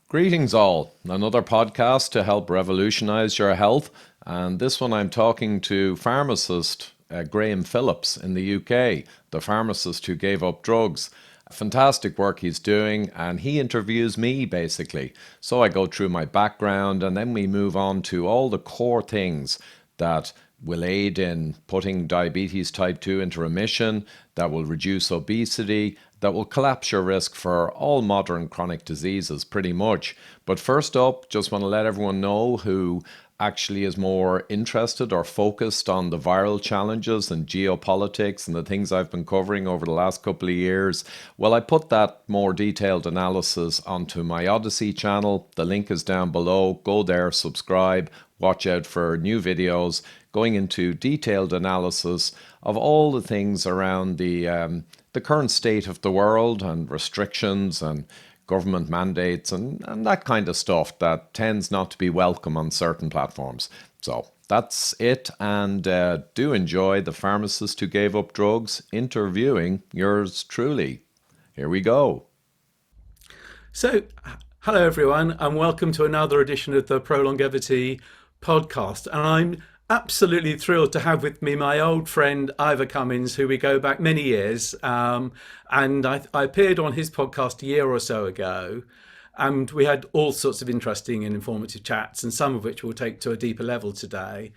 Greetings, all. Another podcast to help revolutionize your health. And this one I'm talking to pharmacist Graham Phillips in the UK, the pharmacist who gave up drugs. Fantastic work he's doing, and he interviews me basically. So I go through my background, and then we move on to all the core things that will aid in putting diabetes type 2 into remission, that will reduce obesity, that will collapse your risk for all modern chronic diseases pretty much. But first up, just want to let everyone know who actually is more interested or focused on the viral challenges and geopolitics and the things I've been covering over the last couple of years. Well, I put that more detailed analysis onto my Odyssey channel. The link is down below. Go there, subscribe, watch out for new videos going into detailed analysis of all the things around the current state of the world and restrictions and government mandates and that kind of stuff that tends not to be welcome on certain platforms. So that's it, and do enjoy the pharmacist who gave up drugs interviewing yours truly. Here we go. So, hello everyone, and welcome to another edition of the Prolongevity podcast. And I'm absolutely thrilled to have with me my old friend Ivor Cummins, who we go back many years. And I appeared on his podcast a year or so ago, and we had all sorts of interesting and informative chats, and some of which we'll take to a deeper level today.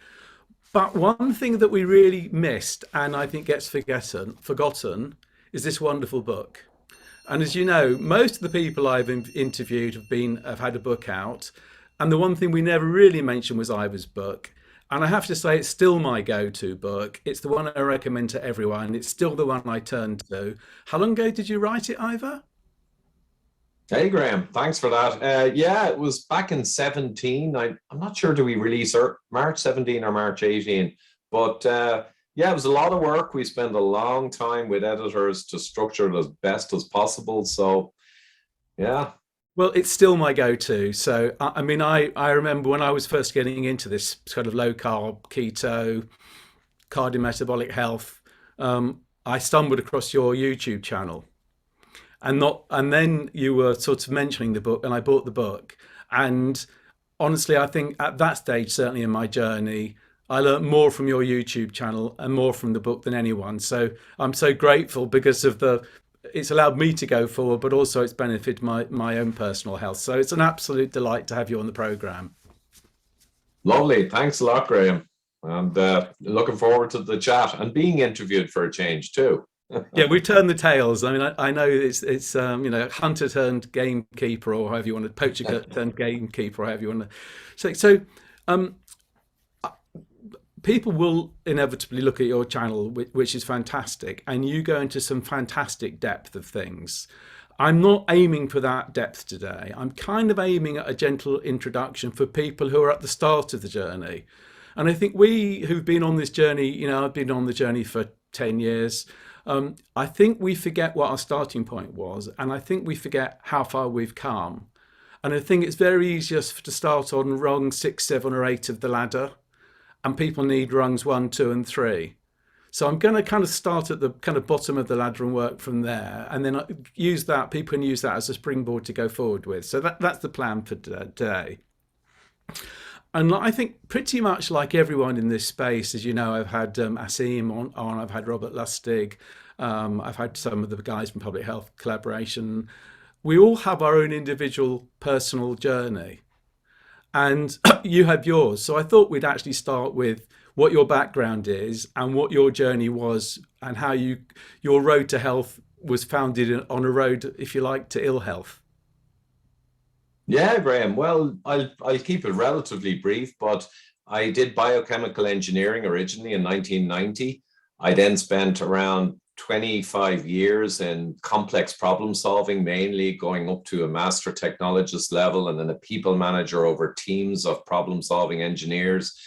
But one thing that we really missed, and I think gets forgotten, is this wonderful book. And as you know, most of the people I've interviewed have had a book out, and the one thing we never really mentioned was Ivor's book. And I have to say, it's still my go-to book. It's the one I recommend to everyone. It's still the one I turn to. How long ago did you write it, Ivor? Hey, Graham. Thanks for that. Yeah, it was back in 17. I'm not sure, do we release March 17 or March 18? But yeah, it was a lot of work. We spent a long time with editors to structure it as best as possible. So, yeah. Well, it's still my go-to. So, I mean, I remember when I was first getting into this kind of low-carb, keto, cardiometabolic health, I stumbled across your YouTube channel. And then you were sort of mentioning the book, and I bought the book. And honestly, I think at that stage, certainly in my journey, I learned more from your YouTube channel and more from the book than anyone. So I'm so grateful because of it's allowed me to go forward, but also it's benefited my own personal health. So it's an absolute delight to have you on the program. Lovely. Thanks a lot, Graham. And looking forward to the chat and being interviewed for a change too. Yeah, we've turned the tails. I mean, I know it's hunter turned gamekeeper, or however you want to, poacher turned gamekeeper, or however you want to. So people will inevitably look at your channel, which is fantastic, and you go into some fantastic depth of things. I'm not aiming for that depth today. I'm kind of aiming at a gentle introduction for people who are at the start of the journey. And I think we who've been on this journey, I've been on the journey for 10 years. I think we forget what our starting point was, and I think we forget how far we've come. And I think it's very easy just to start on rung 6, 7, or 8 of the ladder, and people need rungs 1, 2, and 3. So I'm going to kind of start at the kind of bottom of the ladder and work from there, and then people can use that as a springboard to go forward with. So that's the plan for today. And I think pretty much like everyone in this space, as you know, I've had Asim on, I've had Robert Lustig, I've had some of the guys from Public Health Collaboration. We all have our own individual personal journey, and you have yours. So I thought we'd actually start with what your background is and what your journey was, and how your road to health was founded on a road, if you like, to ill health. Yeah, Graham. Well, I'll keep it relatively brief, but I did biochemical engineering originally in 1990. I then spent around 25 years in complex problem solving, mainly going up to a master technologist level and then a people manager over teams of problem solving engineers.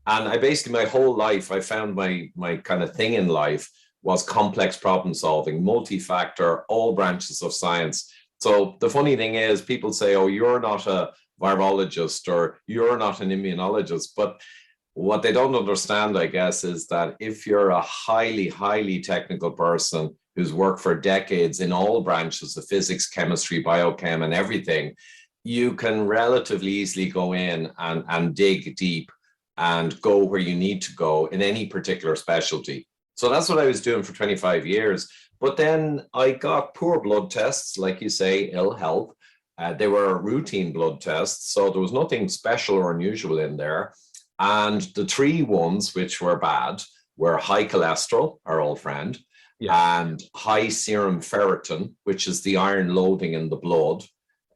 And I basically, my whole life, I found my kind of thing in life was complex problem solving, multi-factor, all branches of science. So the funny thing is, people say, oh, you're not a virologist or you're not an immunologist. But what they don't understand, I guess, is that if you're a highly, highly technical person who's worked for decades in all branches of physics, chemistry, biochem, and everything, you can relatively easily go in and dig deep and go where you need to go in any particular specialty. So that's what I was doing for 25 years. But then I got poor blood tests, like you say, ill health. They were routine blood tests, so there was nothing special or unusual in there. And the three ones which were bad were high cholesterol, our old friend, and high serum ferritin, which is the iron loading in the blood.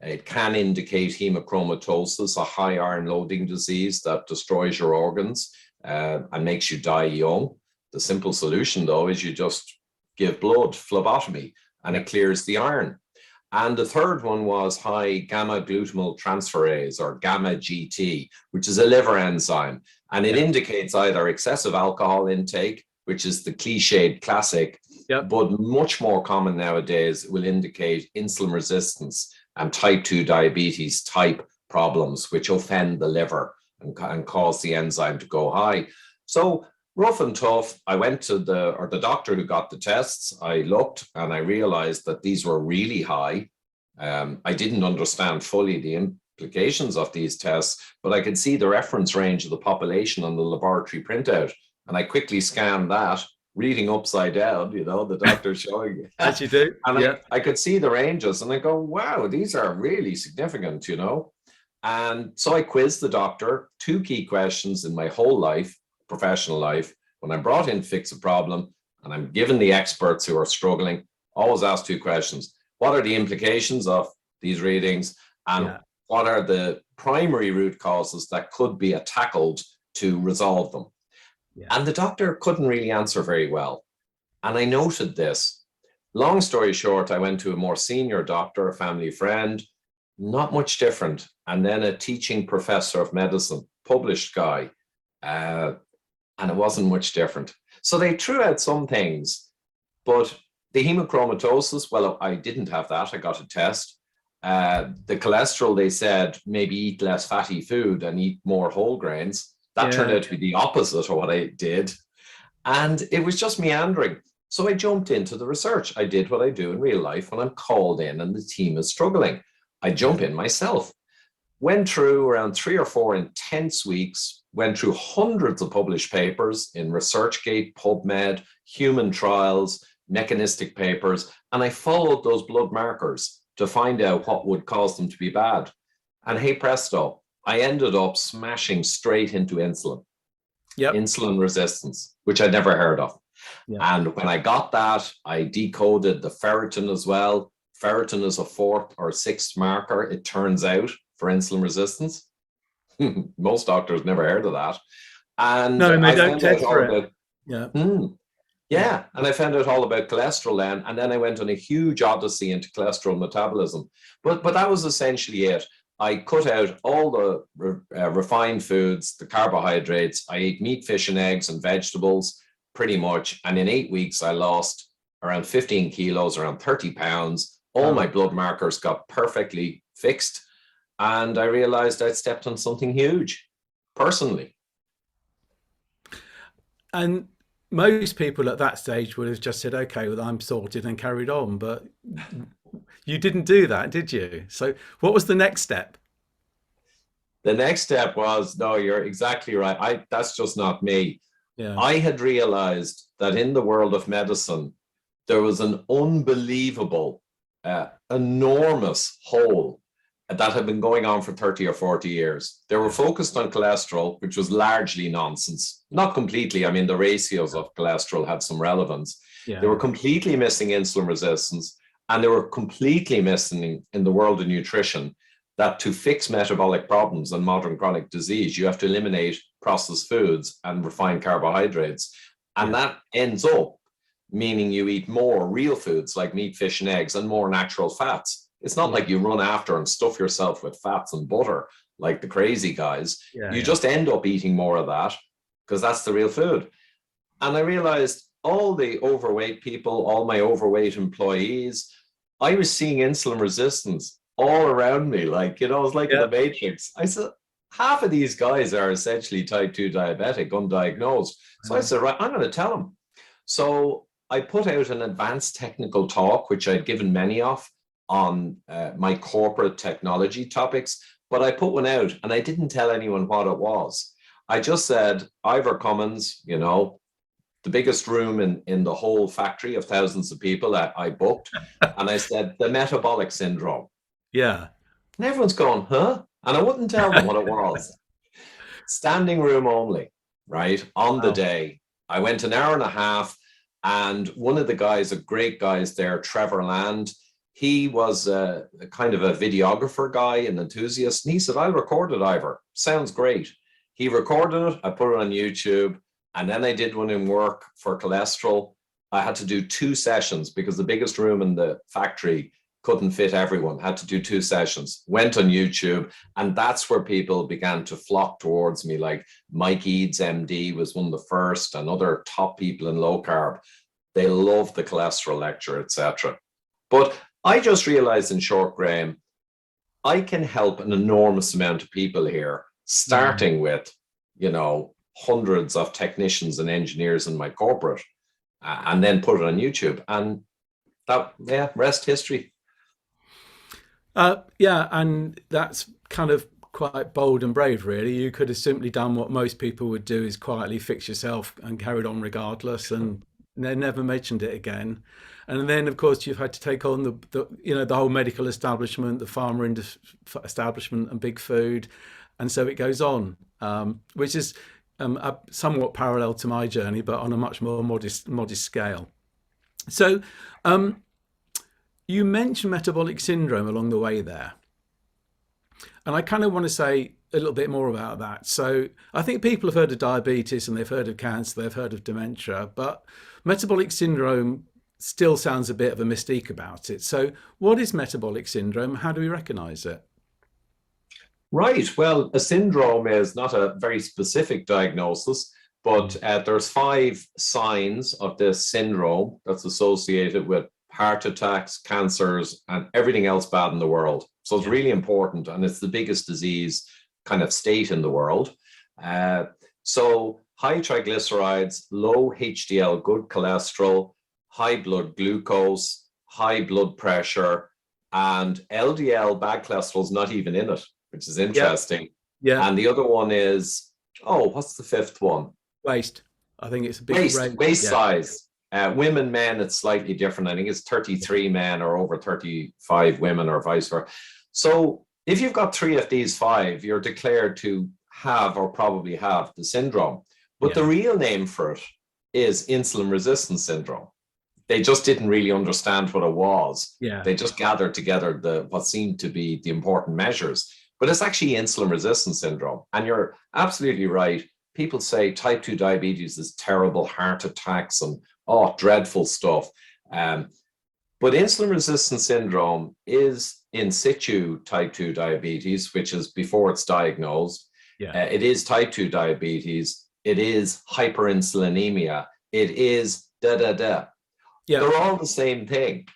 It can indicate hemochromatosis, a high iron loading disease that destroys your organs and makes you die young. The simple solution, though, is you just give blood, phlebotomy, and it clears the iron. And the third one was high gamma glutamyl transferase, or gamma GT, which is a liver enzyme. And it indicates either excessive alcohol intake, which is the cliched classic, but much more common nowadays, will indicate insulin resistance and type 2 diabetes type problems, which offend the liver and cause the enzyme to go high. So rough and tough, I went to the doctor who got the tests. I looked and I realized that these were really high. I didn't understand fully the implications of these tests, but I could see the reference range of the population on the laboratory printout. And I quickly scanned that, reading upside down, you know, the doctor showing you. As you do. And I could see the ranges and I go, wow, these are really significant, you know. And so I quizzed the doctor, 2 key questions in my whole life, professional life. When I'm brought in to fix a problem and I'm given the experts who are struggling, always ask 2 questions. What are the implications of these readings? And what are the primary root causes that could be tackled to resolve them? And the doctor couldn't really answer very well. And I noted this. Long story short, I went to a more senior doctor, a family friend, not much different. And then a teaching professor of medicine, published guy, and it wasn't much different. So they threw out some things, but the hemochromatosis, well, I didn't have that. I got a test. The cholesterol, they said, maybe eat less fatty food and eat more whole grains. That turned out to be the opposite of what I did. And it was just meandering. So I jumped into the research. I did what I do in real life when I'm called in and the team is struggling. I jump in myself. Went through around 3 or 4 intense weeks, went through hundreds of published papers in ResearchGate, PubMed, human trials, mechanistic papers, and I followed those blood markers to find out what would cause them to be bad. And hey presto, I ended up smashing straight into insulin. Insulin resistance, which I'd never heard of. And when I got that, I decoded the ferritin as well. Ferritin is a 4th or 6th marker, it turns out, for insulin resistance. Most doctors never heard of that. And no, they don't test for it. And I found out all about cholesterol then. And then I went on a huge odyssey into cholesterol metabolism. But that was essentially it. I cut out all the refined foods, the carbohydrates. I ate meat, fish, and eggs and vegetables pretty much. And in 8 weeks, I lost around 15 kilos, around 30 pounds. All my blood markers got perfectly fixed. And I realized I'd stepped on something huge, personally. And most people at that stage would have just said, okay, well, I'm sorted, and carried on. But you didn't do that, did you? So what was the next step? The next step was, no, you're exactly right. That's just not me. I had realized that in the world of medicine, there was an unbelievable, enormous hole that had been going on for 30 or 40 years. They were focused on cholesterol, which was largely nonsense. Not completely. I mean, the ratios of cholesterol had some relevance. They were completely missing insulin resistance, and they were completely missing in the world of nutrition that to fix metabolic problems and modern chronic disease, you have to eliminate processed foods and refined carbohydrates. And that ends up meaning you eat more real foods like meat, fish, and eggs, and more natural fats. It's not like you run after and stuff yourself with fats and butter like the crazy guys. You just end up eating more of that because that's the real food. And I realized all the overweight people, all my overweight employees, I was seeing insulin resistance all around me. Like, you know, it was like in the Matrix. I said, half of these guys are essentially type 2 diabetic, undiagnosed. So I said, right, I'm going to tell them. So I put out an advanced technical talk, which I'd given many of, on my corporate technology topics, but I put one out and I didn't tell anyone what it was. I just said, Ivor Cummins, you know, the biggest room in the whole factory of thousands of people that I booked. And I said, the metabolic syndrome. Yeah. And everyone's going, huh? And I wouldn't tell them what it was. Standing room only, right? On the Wow. day. I went an hour and a half, and one of the guys, a great guys there, Trevor Land, he was a kind of a videographer guy, an enthusiast. And he said, I'll record it, Ivor. Sounds great. He recorded it. I put it on YouTube. And then I did one in work for cholesterol. I had to do 2 sessions because the biggest room in the factory couldn't fit everyone, had to do 2 sessions, went on YouTube. And that's where people began to flock towards me. Like Mike Eads, MD, was one of the first, and other top people in low carb. They loved the cholesterol lecture, etc. But I just realized, in short, Graham, I can help an enormous amount of people here, starting with, you know, hundreds of technicians and engineers in my corporate, and then put it on YouTube. And that, yeah, rest history. Yeah, and that's kind of quite bold and brave, really. You could have simply done what most people would do, is quietly fix yourself and carried on regardless, and they never mentioned it again. And then, of course, you've had to take on the whole medical establishment, the pharma establishment, and big food, and so it goes on, which is somewhat parallel to my journey, but on a much more modest scale. So, you mentioned metabolic syndrome along the way there. And I kind of want to say a little bit more about that. So I think people have heard of diabetes and they've heard of cancer, they've heard of dementia, but metabolic syndrome still sounds a bit of a mystique about it. So what is metabolic syndrome? How do we recognize it? Right. Well, a syndrome is not a very specific diagnosis, but there's 5 signs of this syndrome that's associated with heart attacks, cancers, and everything else bad in the world. So it's really important, and it's the biggest disease kind of state in the world. So high triglycerides, low HDL, good cholesterol, high blood glucose, high blood pressure, and LDL, bad cholesterol, is not even in it, which is interesting. Yeah. And the other one is, what's the 5th one? Waist. I think it's a big waist size. Women, men, it's slightly different. I think it's 33 men or over 35 women, or vice versa. So if you've got 3 of these 5, you're declared to have, or probably have, the syndrome. But the real name for it is insulin resistance syndrome. They just didn't really understand what it was. They just gathered together what seemed to be the important measures. But it's actually insulin resistance syndrome. And you're absolutely right. People say type 2 diabetes is terrible, heart attacks and dreadful stuff. But insulin resistance syndrome is in situ type 2 diabetes, which is before it's diagnosed. It is type 2 diabetes. It is hyperinsulinemia. It is da-da-da. They're all the same thing,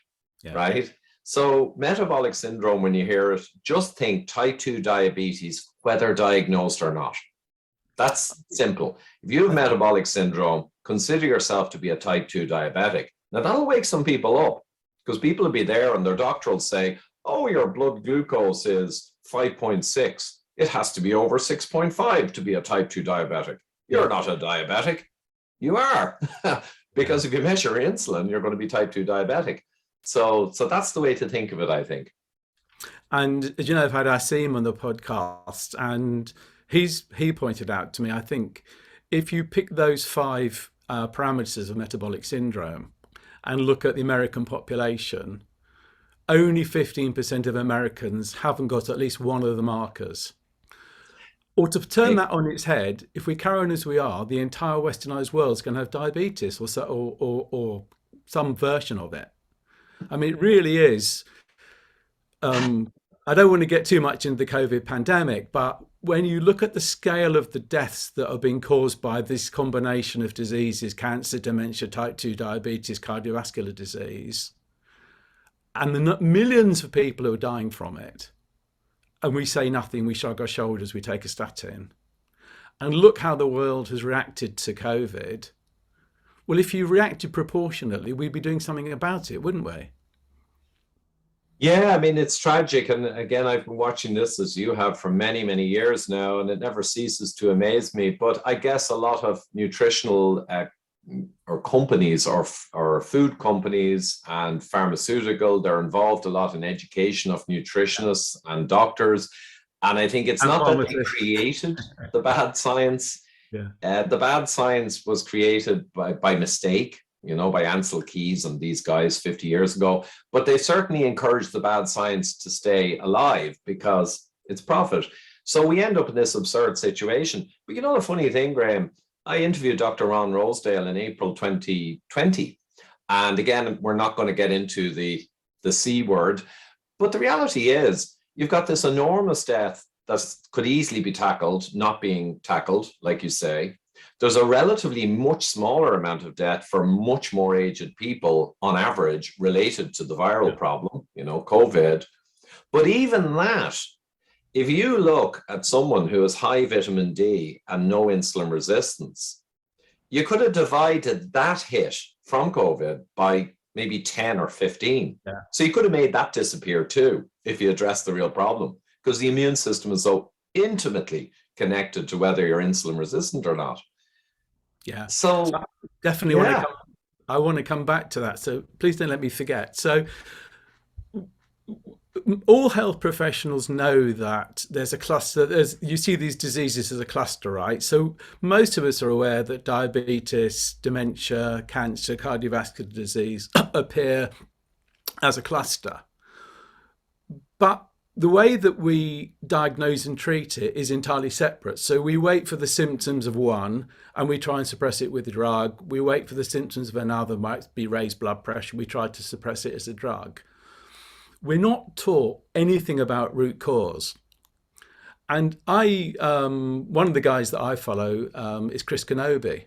right? So metabolic syndrome, when you hear it, just think type 2 diabetes, whether diagnosed or not. That's simple. If you have metabolic syndrome, consider yourself to be a type 2 diabetic. Now, that'll wake some people up, because people will be there and their doctor will say, your blood glucose is 5.6. It has to be over 6.5 to be a type 2 diabetic. You're not a diabetic. You are. Because if you measure insulin, you're going to be type 2 diabetic. So that's the way to think of it, I think. And as you know, I've had Asim on the podcast, and he pointed out to me, I think, if you pick those 5 parameters of metabolic syndrome and look at the American population, only 15% of Americans haven't got at least one of the markers. Or to turn that on its head, if we carry on as we are, the entire westernized world is going to have diabetes or some version of it. I mean, it really is. I don't want to get too much into the COVID pandemic, but when you look at the scale of the deaths that are being caused by this combination of diseases, cancer, dementia, type 2 diabetes, cardiovascular disease, and the millions of people who are dying from it, and we say nothing, we shrug our shoulders, we take a statin, and look how the world has reacted to COVID. Well, if you reacted proportionately, we'd be doing something about it, wouldn't we? Yeah, I mean, it's tragic. And again, I've been watching this as you have for many, many years now, and it never ceases to amaze me. But I guess a lot of nutritional or companies or food companies and pharmaceutical, they're involved a lot in education of nutritionists and doctors. And I think it's And not that they pharmacists. created the bad science. Yeah. The bad science was created by mistake, by Ansel Keys and these guys 50 years ago. But they certainly encouraged the bad science to stay alive because it's profit. So we end up in this absurd situation. But the funny thing, Graham, I interviewed Dr. Ron Rosedale in April 2020. And again, we're not going to get into the C word. But the reality is, you've got this enormous death that could easily be tackled, not being tackled, like you say. There's a relatively much smaller amount of death for much more aged people on average related to the viral problem, COVID. But even that, if you look at someone who has high vitamin D and no insulin resistance, you could have divided that hit from COVID by maybe 10 or 15. Yeah. So you could have made that disappear too if you address the real problem, because the immune system is so intimately connected to whether you're insulin resistant or not. Yeah. So I definitely yeah, want to come back to that. So please don't let me forget. So all health professionals know that there's a cluster. You see these diseases as a cluster, right? So most of us are aware that diabetes, dementia, cancer, cardiovascular disease appear as a cluster. But the way that we diagnose and treat it is entirely separate. So we wait for the symptoms of one and we try and suppress it with a drug. We wait for the symptoms of another, might be raised blood pressure. We try to suppress it as a drug. We're not taught anything about root cause. And one of the guys that I follow is Chris Kenobi.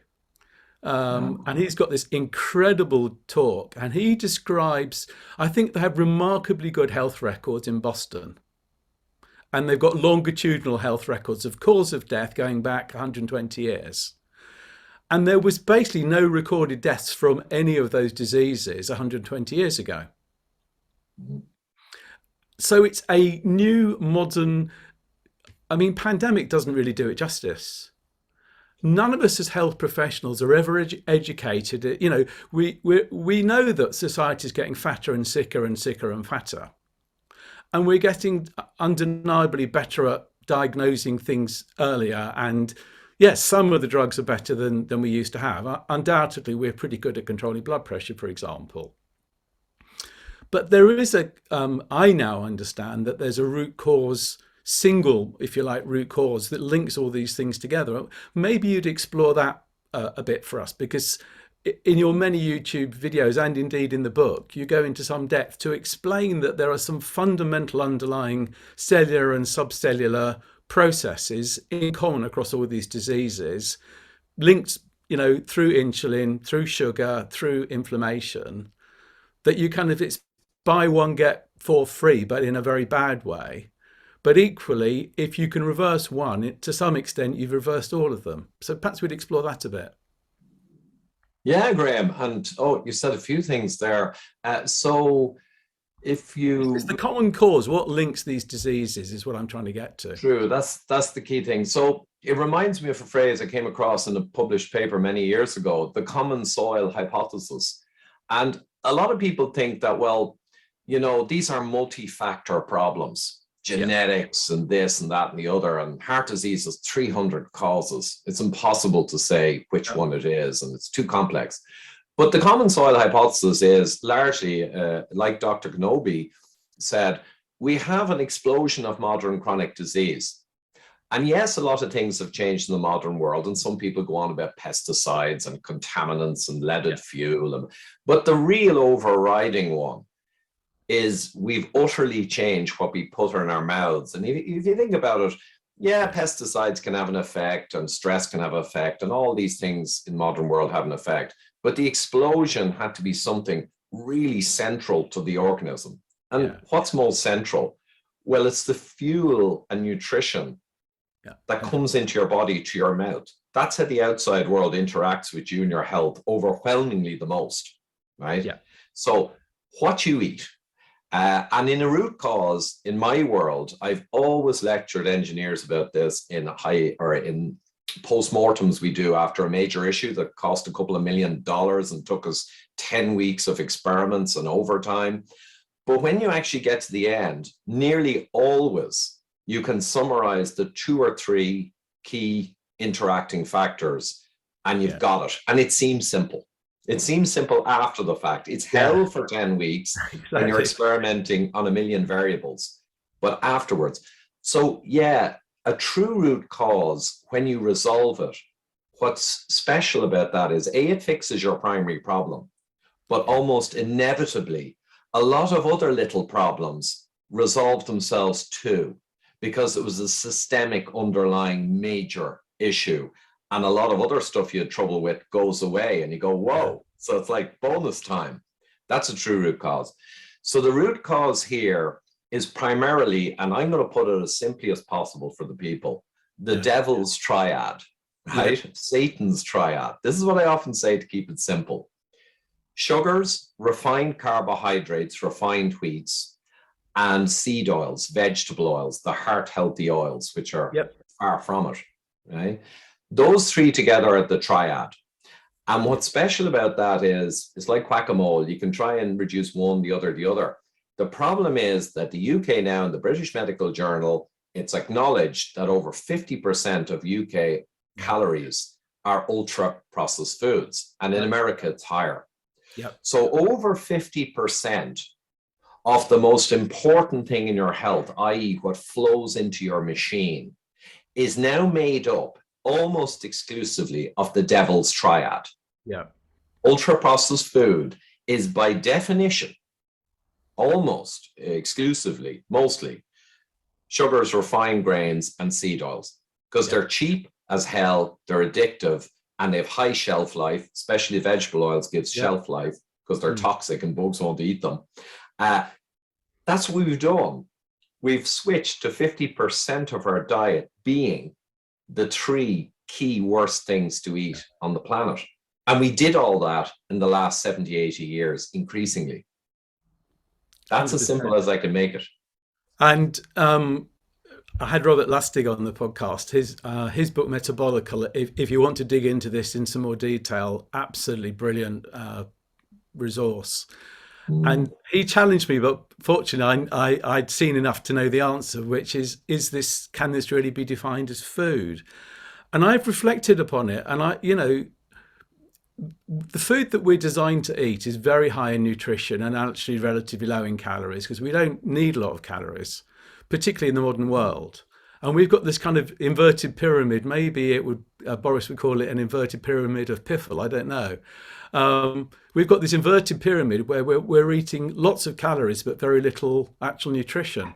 And he's got this incredible talk, and he describes, I think they have remarkably good health records in Boston. And they've got longitudinal health records of cause of death going back 120 years. And there was basically no recorded deaths from any of those diseases 120 years ago. So it's a new modern, pandemic doesn't really do it justice. None of us as health professionals are ever educated. We know that society is getting fatter and sicker and sicker and fatter. And we're getting undeniably better at diagnosing things earlier. And yes, some of the drugs are better than we used to have. Undoubtedly, we're pretty good at controlling blood pressure, for example. But there is I now understand that there's a root cause, single, if you like, root cause that links all these things together. Maybe you'd explore that a bit for us, because in your many YouTube videos and indeed in the book, you go into some depth to explain that there are some fundamental underlying cellular and subcellular processes in common across all these diseases, linked, through insulin, through sugar, through inflammation, that you it's buy one, get four free, but in a very bad way. But equally, if you can reverse one, to some extent, you've reversed all of them. So perhaps we'd explore that a bit. yeah, Graham. And you said a few things there. So if you It's the common cause. What links these diseases is what I'm trying to get to. True, that's the key thing. So it reminds me of a phrase I came across in a published paper many years ago, the common soil hypothesis. And a lot of people think that, well, these are multi-factor problems, genetics and this and that and the other, and heart disease has 300 causes. It's impossible to say which one it is, and it's too complex. But the common soil hypothesis is largely, like Dr. Kenobi said, we have an explosion of modern chronic disease. And yes, a lot of things have changed in the modern world, and some people go on about pesticides and contaminants and leaded fuel. But the real overriding one is we've utterly changed what we put in our mouths. And if you think about it, yeah, pesticides can have an effect, and stress can have an effect, and all these things in modern world have an effect. But the explosion had to be something really central to the organism. And what's most central? Well, it's the fuel and nutrition that comes into your body, to your mouth. That's how the outside world interacts with you and your health overwhelmingly the most, right? Yeah. So what you eat And in a root cause, in my world, I've always lectured engineers about this in postmortems we do after a major issue that cost a couple of $1 million and took us 10 weeks of experiments and overtime. But when you actually get to the end, nearly always you can summarize the 2 or 3 key interacting factors and you've got it. And it seems simple. It seems simple after the fact. It's hell for 10 weeks when you're experimenting on 1 million variables, but afterwards. So yeah, a true root cause, when you resolve it, what's special about that is it fixes your primary problem, but almost inevitably, a lot of other little problems resolve themselves too, because it was a systemic underlying major issue. And a lot of other stuff you had trouble with goes away and you go, whoa. So it's like bonus time. That's a true root cause. So the root cause here is primarily, and I'm going to put it as simply as possible for the people, the devil's triad, right? Satan's triad. This is what I often say to keep it simple. Sugars, refined carbohydrates, refined wheats, and seed oils, vegetable oils, the heart-healthy oils, which are far from it, right? Those 3 together are the triad. And what's special about that is, it's like whack-a-mole. You can try and reduce one, the other, the other. The problem is that the UK now, in the British Medical Journal, it's acknowledged that over 50% of UK calories are ultra-processed foods. And in America, it's higher. So over 50% of the most important thing in your health, i.e. what flows into your machine, is now made up almost exclusively of the devil's triad. Ultra-processed food is by definition, almost exclusively, mostly, sugars, refined grains, and seed oils, because they're cheap as hell, they're addictive, and they have high shelf life, especially vegetable oils gives shelf life because they're toxic and bugs won't eat them. That's what we've done. We've switched to 50% of our diet being the 3 key worst things to eat on the planet. And we did all that in the last 70, 80 years, increasingly. That's 100%. As simple as I can make it. And I had Robert Lustig on the podcast. His book, Metabolic, if you want to dig into this in some more detail, absolutely brilliant resource. And he challenged me, but fortunately I'd seen enough to know the answer, which is can this really be defined as food? And I've reflected upon it, and the food that we're designed to eat is very high in nutrition and actually relatively low in calories, because we don't need a lot of calories, particularly in the modern world. And we've got this kind of inverted pyramid. Maybe it would, Boris would call it an inverted pyramid of piffle. I don't know. We've got this inverted pyramid where we're eating lots of calories, but very little actual nutrition.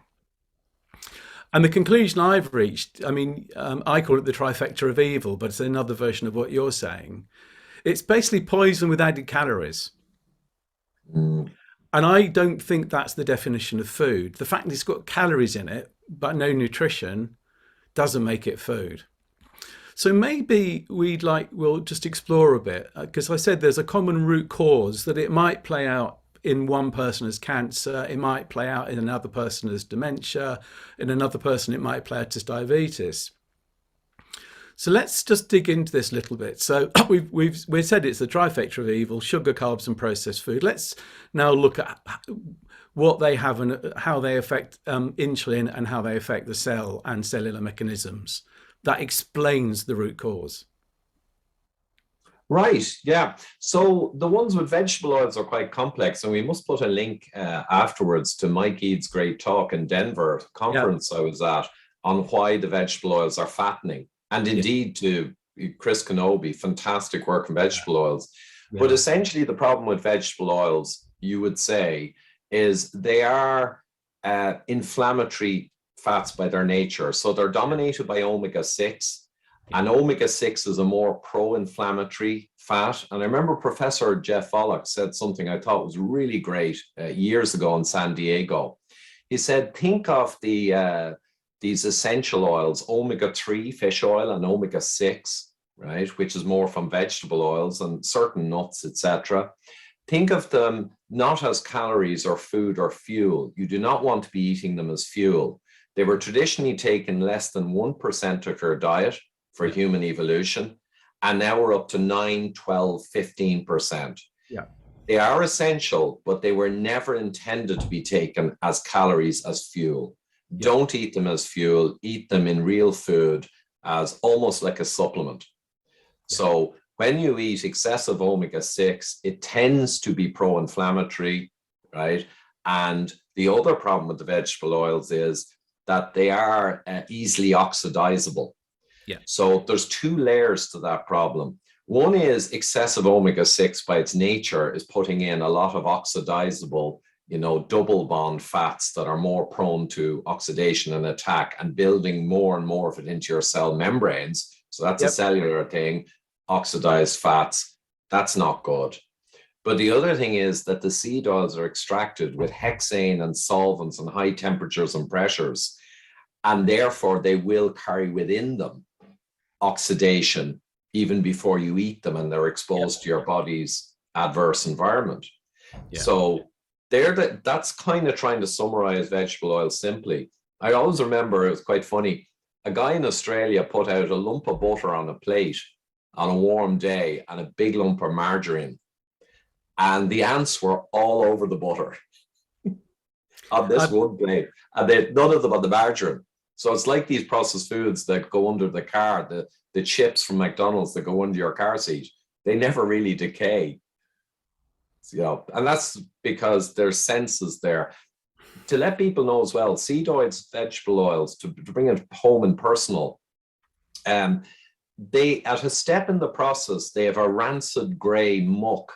And the conclusion I've reached, I call it the Trifecta of Evil, but it's another version of what you're saying. It's basically poison with added calories. And I don't think that's the definition of food. The fact that it's got calories in it, but no nutrition, doesn't make it food. So maybe we'll just explore a bit, because I said there's a common root cause that it might play out in one person as cancer, it might play out in another person as dementia, in another person it might play out as diabetes. So let's just dig into this a little bit. So we've said it's the trifecta of evil: sugar, carbs, and processed food. Let's now look at what they have and how they affect insulin and how they affect the cell and cellular mechanisms. That explains the root cause. Right, yeah. So the ones with vegetable oils are quite complex, and we must put a link afterwards to Mike Ead's great talk in Denver conference I was at on why the vegetable oils are fattening. And indeed to Chris Kenobi, fantastic work in vegetable oils. But essentially the problem with vegetable oils, you would say, is they are inflammatory fats by their nature. So they're dominated by omega-6, and omega-6 is a more pro-inflammatory fat. And I remember Professor Jeff Volek said something I thought was really great years ago in San Diego. He said, think of these essential oils, omega-3 fish oil and omega-6, right, which is more from vegetable oils and certain nuts, etc. think of them not as calories or food or fuel. You do not want to be eating them as fuel. They were traditionally taken less than 1% of your diet for human evolution. And now we're up to 9, 12, 15%. Yeah. They are essential, but they were never intended to be taken as calories, as fuel. Yeah. Don't eat them as fuel. Eat them in real food as almost like a supplement. Yeah. So when you eat excessive omega-6, it tends to be pro-inflammatory, right? And the other problem with the vegetable oils is that they are easily oxidizable. Yeah. So there's two layers to that problem. One is excessive omega-6 by its nature is putting in a lot of oxidizable, double bond fats that are more prone to oxidation and attack and building more and more of it into your cell membranes. So that's a cellular thing, oxidized fats. That's not good. But the other thing is that the seed oils are extracted with hexane and solvents and high temperatures and pressures, and therefore they will carry within them oxidation even before you eat them, and they're exposed to your body's adverse environment. So that's kind of trying to summarize vegetable oil simply. I always remember, it was quite funny, a guy in Australia put out a lump of butter on a plate on a warm day and a big lump of margarine, and the ants were all over the butter on this one plate, and none of them on the margarine. So it's like these processed foods that go under the car, the chips from McDonald's that go under your car seat. They never really decay. And that's because there's senses there. To let people know as well, seed oils, vegetable oils, to bring it home and personal, they, at a step in the process, they have a rancid gray muck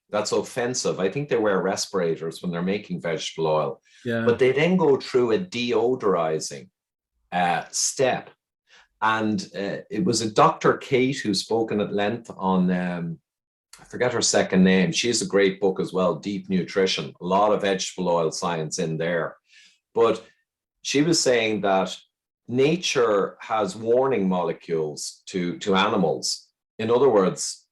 that's offensive. I think they wear respirators when they're making vegetable oil. Yeah. But they then go through a deodorizing step. And it was a Dr. Kate who's spoken at length on, I forget her second name. She has a great book as well, Deep Nutrition, a lot of vegetable oil science in there. But she was saying that nature has warning molecules to animals. In other words,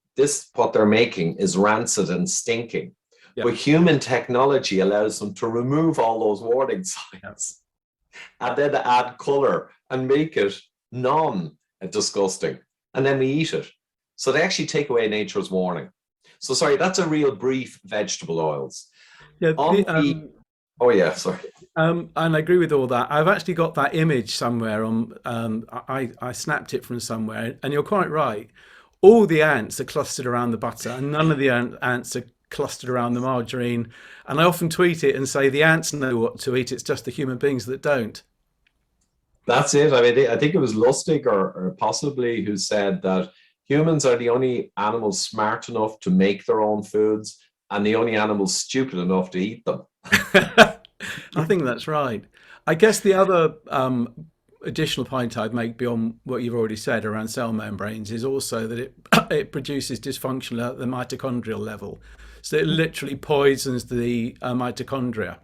what they're making is rancid and stinking. But human technology allows them to remove all those warning signs and then add color and make it non-disgusting. And then we eat it. So they actually take away nature's warning. So sorry, that's a real brief vegetable oils. And I agree with all that. I've actually got that image somewhere on, I snapped it from somewhere, and you're quite right. All the ants are clustered around the butter, and none of the ants are clustered around the margarine. And I often tweet it and say the ants know what to eat, it's just the human beings that don't. That's it. I mean, I think it was Lustig or possibly who said that humans are the only animals smart enough to make their own foods and the only animals stupid enough to eat them. I think that's right. I guess the other additional point I'd make beyond what you've already said around cell membranes is also that it produces dysfunction at the mitochondrial level. So it literally poisons the mitochondria,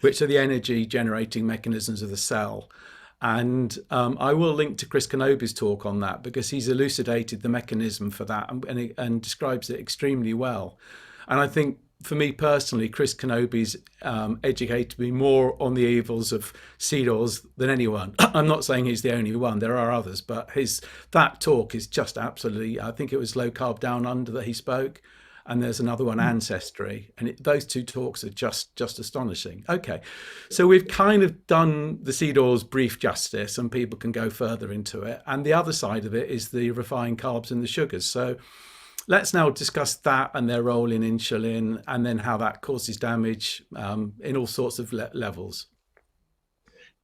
which are the energy generating mechanisms of the cell. And I will link to Chris Kenobi's talk on that, because he's elucidated the mechanism for that and describes it extremely well. And I think for me personally, Chris Kenobi's educated me more on the evils of seed oils than anyone. I'm not saying he's the only one, there are others, but that talk is just absolutely, I think it was Low Carb Down Under that he spoke. And there's another one, Ancestry, and those two talks are just astonishing. Okay, so we've kind of done the seed oils brief justice, and people can go further into it. And the other side of it is the refined carbs and the sugars. So let's now discuss that and their role in insulin, and then how that causes damage in all sorts of levels.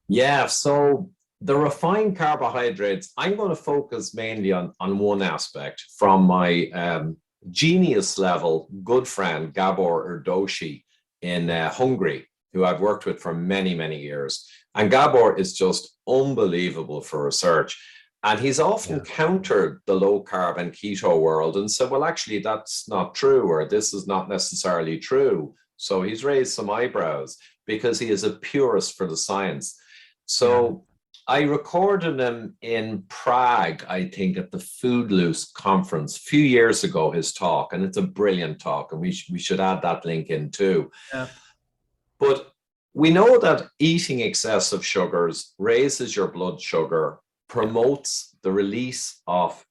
Yeah, so the refined carbohydrates, I'm going to focus mainly on one aspect from my genius level good friend Gabor Erdoshi in Hungary, who I've worked with for many, many years. And Gabor is just unbelievable for research. And he's often countered the low carb and keto world and said, well, actually, that's not true, or this is not necessarily true. So he's raised some eyebrows because he is a purist for the science. So I recorded him in Prague, I think, at the Food Loose conference a few years ago, his talk, and it's a brilliant talk, and we should add that link in too. Yeah. But we know that eating excessive sugars raises your blood sugar, promotes the release of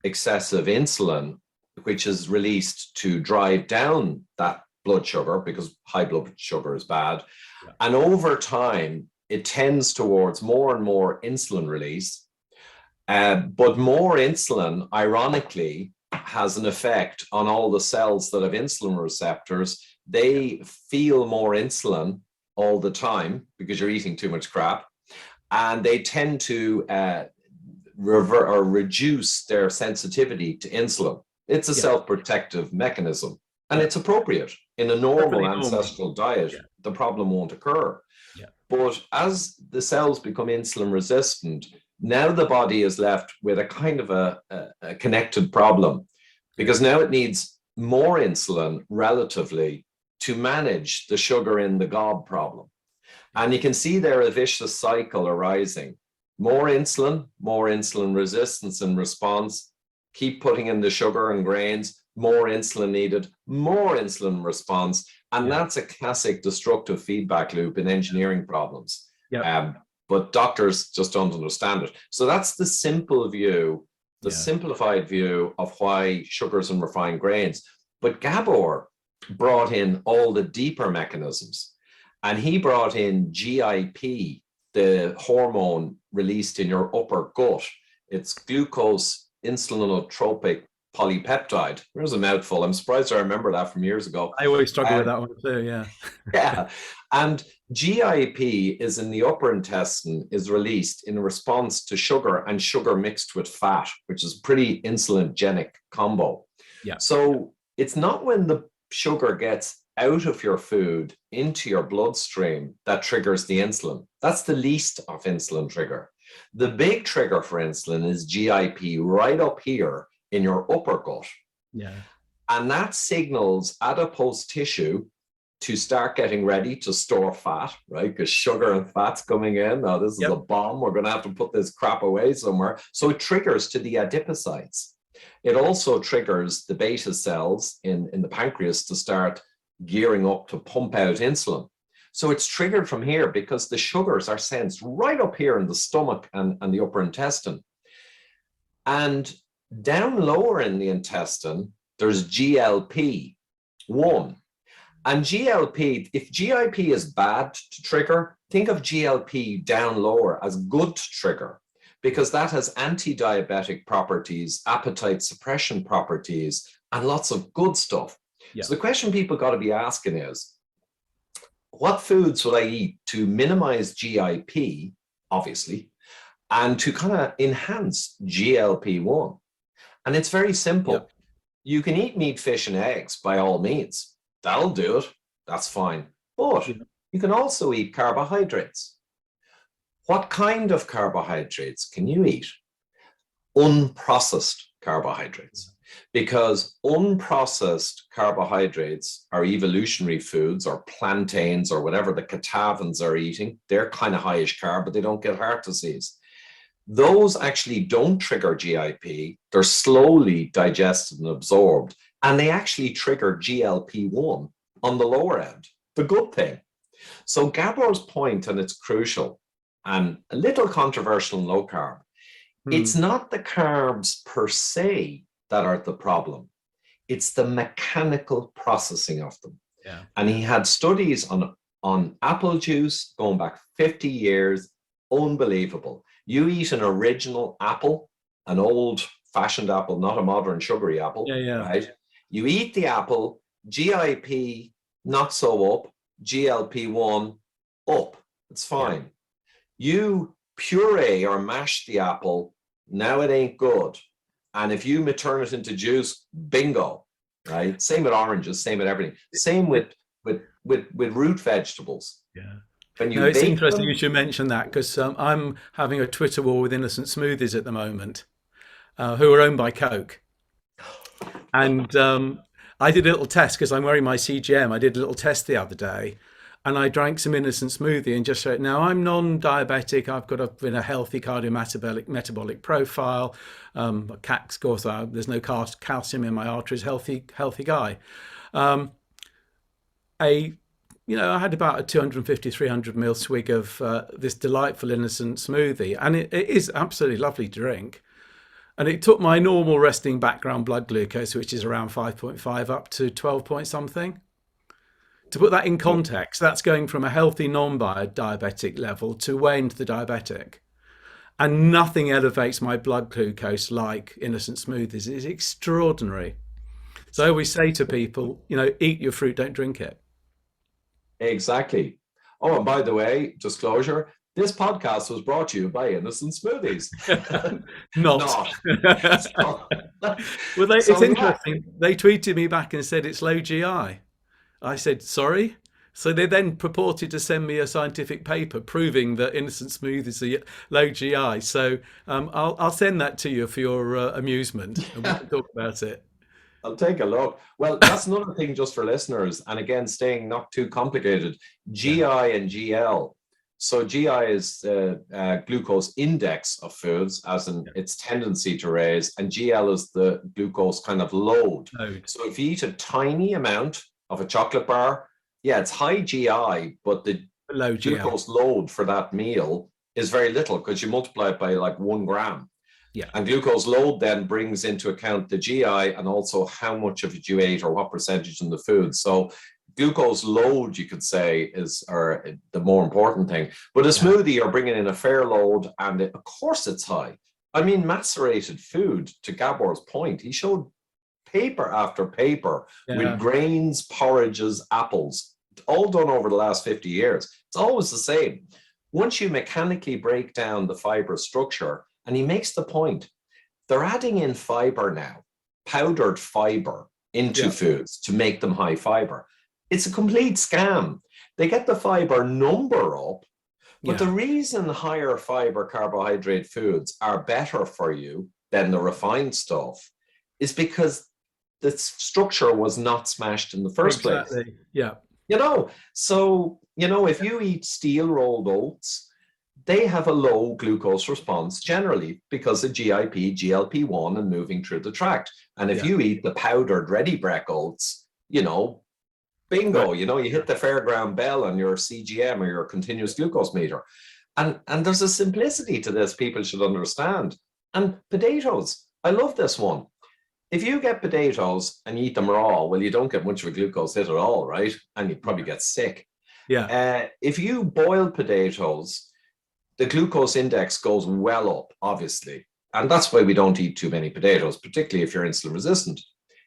excessive insulin, which is released to drive down that blood sugar because high blood sugar is bad. Yeah. And over time, it tends towards more and more insulin release. But more insulin, ironically, has an effect on all the cells that have insulin receptors. They feel more insulin all the time because you're eating too much crap. And they tend to revert or reduce their sensitivity to insulin. It's a self-protective mechanism, and it's appropriate. In a normal ancestral diet, the problem won't occur. But as the cells become insulin resistant, now the body is left with a kind of a connected problem, because now it needs more insulin relatively to manage the sugar in the gob problem. And you can see there a vicious cycle arising. More insulin resistance and response, keep putting in the sugar and grains, more insulin needed, more insulin response. And that's a classic destructive feedback loop in engineering problems. But doctors just don't understand it. So that's the simple view, the simplified view of why sugars and refined grains. But Gabor brought in all the deeper mechanisms. And he brought in GIP, the hormone released in your upper gut. It's glucose insulinotropic polypeptide. There's a mouthful. I'm surprised I remember that from years ago. I always struggle with that one too, yeah. And GIP is in the upper intestine, is released in response to sugar and sugar mixed with fat, which is pretty insulin-genic combo. So it's not when the sugar gets out of your food into your bloodstream that triggers the insulin. That's the least of insulin trigger. The big trigger for insulin is GIP right up here in your upper gut. And that signals adipose tissue to start getting ready to store fat, right? Because sugar and fat's coming in. Now, this is a bomb. We're going to have to put this crap away somewhere. So it triggers to the adipocytes. It also triggers the beta cells in the pancreas to start gearing up to pump out insulin. So it's triggered from here because the sugars are sensed right up here in the stomach and the upper intestine. And down lower in the intestine, there's GLP-1. And GLP, if GIP is bad to trigger, think of GLP down lower as good to trigger, because that has anti-diabetic properties, appetite suppression properties, and lots of good stuff. So the question people got to be asking is, what foods would I eat to minimize GIP, obviously, and to kind of enhance GLP-1? And it's very simple. You can eat meat, fish, and eggs by all means. That'll do it. That's fine. But you can also eat carbohydrates. What kind of carbohydrates can you eat? Unprocessed carbohydrates. Because unprocessed carbohydrates are evolutionary foods, or plantains, or whatever the Catavans are eating. They're kind of highish carb, but they don't get heart disease. Those actually don't trigger GIP. They're slowly digested and absorbed, and they actually trigger GLP-1 on the lower end, the good thing. So Gabor's point, and it's crucial and a little controversial in low carb, it's not the carbs per se that are the problem. It's the mechanical processing of them. And he had studies on apple juice going back 50 years, unbelievable. You eat an original apple, an old-fashioned apple, not a modern sugary apple, right? You eat the apple, GIP not so up, GLP-1 up. It's fine. You puree or mash the apple, now it ain't good. And if you turn it into juice, bingo, right? Same with oranges, same with everything. Same with root vegetables. It's interesting you should mention that, because I'm having a Twitter war with Innocent Smoothies at the moment, who are owned by Coke. And I did a little test because I'm wearing my CGM. I did a little test the other day, and I drank some innocent smoothie and just said, now I'm non-diabetic. I've got a healthy metabolic profile. CAC score, so there's no calcium in my arteries. Healthy guy. I had about a 250, 300 ml swig of this delightful innocent smoothie, and it is absolutely lovely to drink. And it took my normal resting background blood glucose, which is around 5.5, up to 12 point something. To put that in context, that's going from a healthy non-diabetic level to way into the diabetic. And nothing elevates my blood glucose like innocent smoothies. It's extraordinary. So I always say to people, eat your fruit, don't drink it. Exactly. Oh, and by the way, disclosure, this podcast was brought to you by Innocent Smoothies. Not. Well, it's interesting. They tweeted me back and said it's low GI. I said, sorry? So they then purported to send me a scientific paper proving that innocent smoothies are low GI. So I'll send that to you for your amusement, and we can talk about it. I'll take a look. Well, that's another thing just for listeners. And again, staying not too complicated, GI and GL. So GI is the glucose index of foods, as in its tendency to raise, and GL is the glucose kind of load. So if you eat a tiny amount of a chocolate bar, it's high GI, but the low glucose load for that meal is very little because you multiply it by like 1 gram. Yeah. And glucose load then brings into account the GI and also how much of it you ate or what percentage in the food. So glucose load, you could say, is the more important thing. But a smoothie, you're bringing in a fair load, and of course it's high. I mean, macerated food, to Gabor's point, he showed paper after paper with grains, porridges, apples, all done over the last 50 years. It's always the same. Once you mechanically break down the fiber structure, and he makes the point, they're adding in fiber now, powdered fiber into foods to make them high fiber. It's a complete scam. They get the fiber number up, but the reason higher fiber carbohydrate foods are better for you than the refined stuff is because the structure was not smashed in the first place. Yeah. So, if you eat steel rolled oats, they have a low glucose response generally because of GIP, GLP-1 and moving through the tract. And if you eat the powdered ready break oats, bingo, you hit the fairground bell on your CGM or your continuous glucose meter. And there's a simplicity to this people should understand. And potatoes, I love this one. If you get potatoes and you eat them raw, well, you don't get much of a glucose hit at all, right? And you probably get sick. If you boil potatoes, the glucose index goes well up, obviously. And that's why we don't eat too many potatoes, particularly if you're insulin resistant.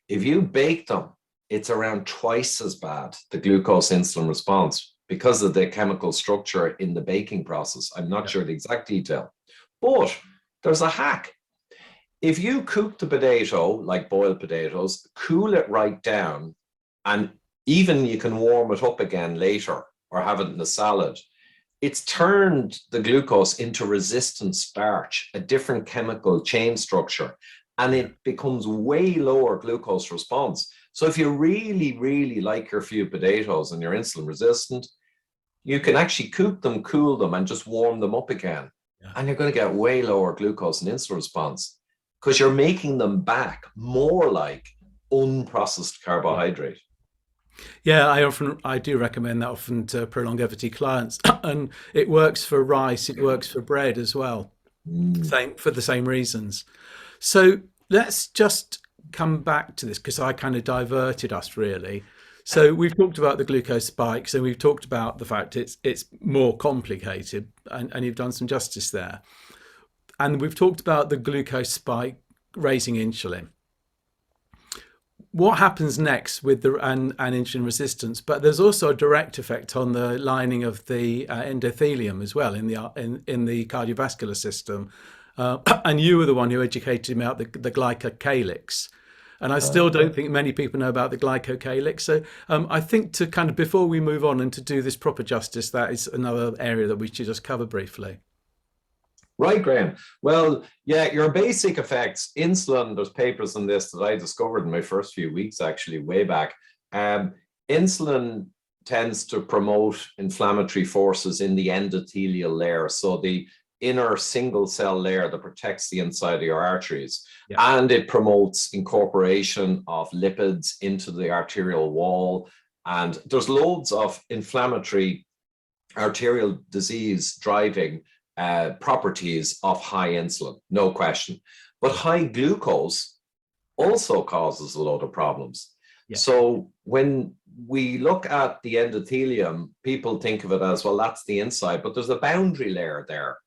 If you bake them, it's around twice as bad, the glucose insulin response, because of the chemical structure in the baking process. I'm not sure the exact detail, but there's a hack. If you cook the potato, like boiled potatoes, cool it right down, and even you can warm it up again later or have it in the salad, it's turned the glucose into resistant starch, a different chemical chain structure, and it becomes way lower glucose response. So if you really, really like your few potatoes and you're insulin resistant, you can actually cook them, cool them, and just warm them up again. And you're going to get way lower glucose and insulin response because you're making them back more like unprocessed carbohydrate. I do recommend that often to prolongevity clients, and it works for rice, it works for bread as well, for the same reasons. So let's just come back to this because I kind of diverted us really. So we've talked about the glucose spikes, and we've talked about the fact it's more complicated, and you've done some justice there. And we've talked about the glucose spike raising insulin. What happens next with and insulin resistance? But there's also a direct effect on the lining of the endothelium as well in the cardiovascular system. And you were the one who educated me about the glycocalyx. And I still don't think many people know about the glycocalyx. So I think to kind of, before we move on and to do this proper justice, that is another area that we should just cover briefly. Right, Graham. Well, your basic effects, insulin, there's papers on this that I discovered in my first few weeks, actually, way back. Insulin tends to promote inflammatory forces in the endothelial layer, so the inner single cell layer that protects the inside of your arteries. Yeah. And it promotes incorporation of lipids into the arterial wall. And there's loads of inflammatory arterial disease driving properties of high insulin, no question. But high glucose also causes a lot of problems. Yeah. So when we look at the endothelium, people think of it as, well, that's the inside, but there's a boundary layer there.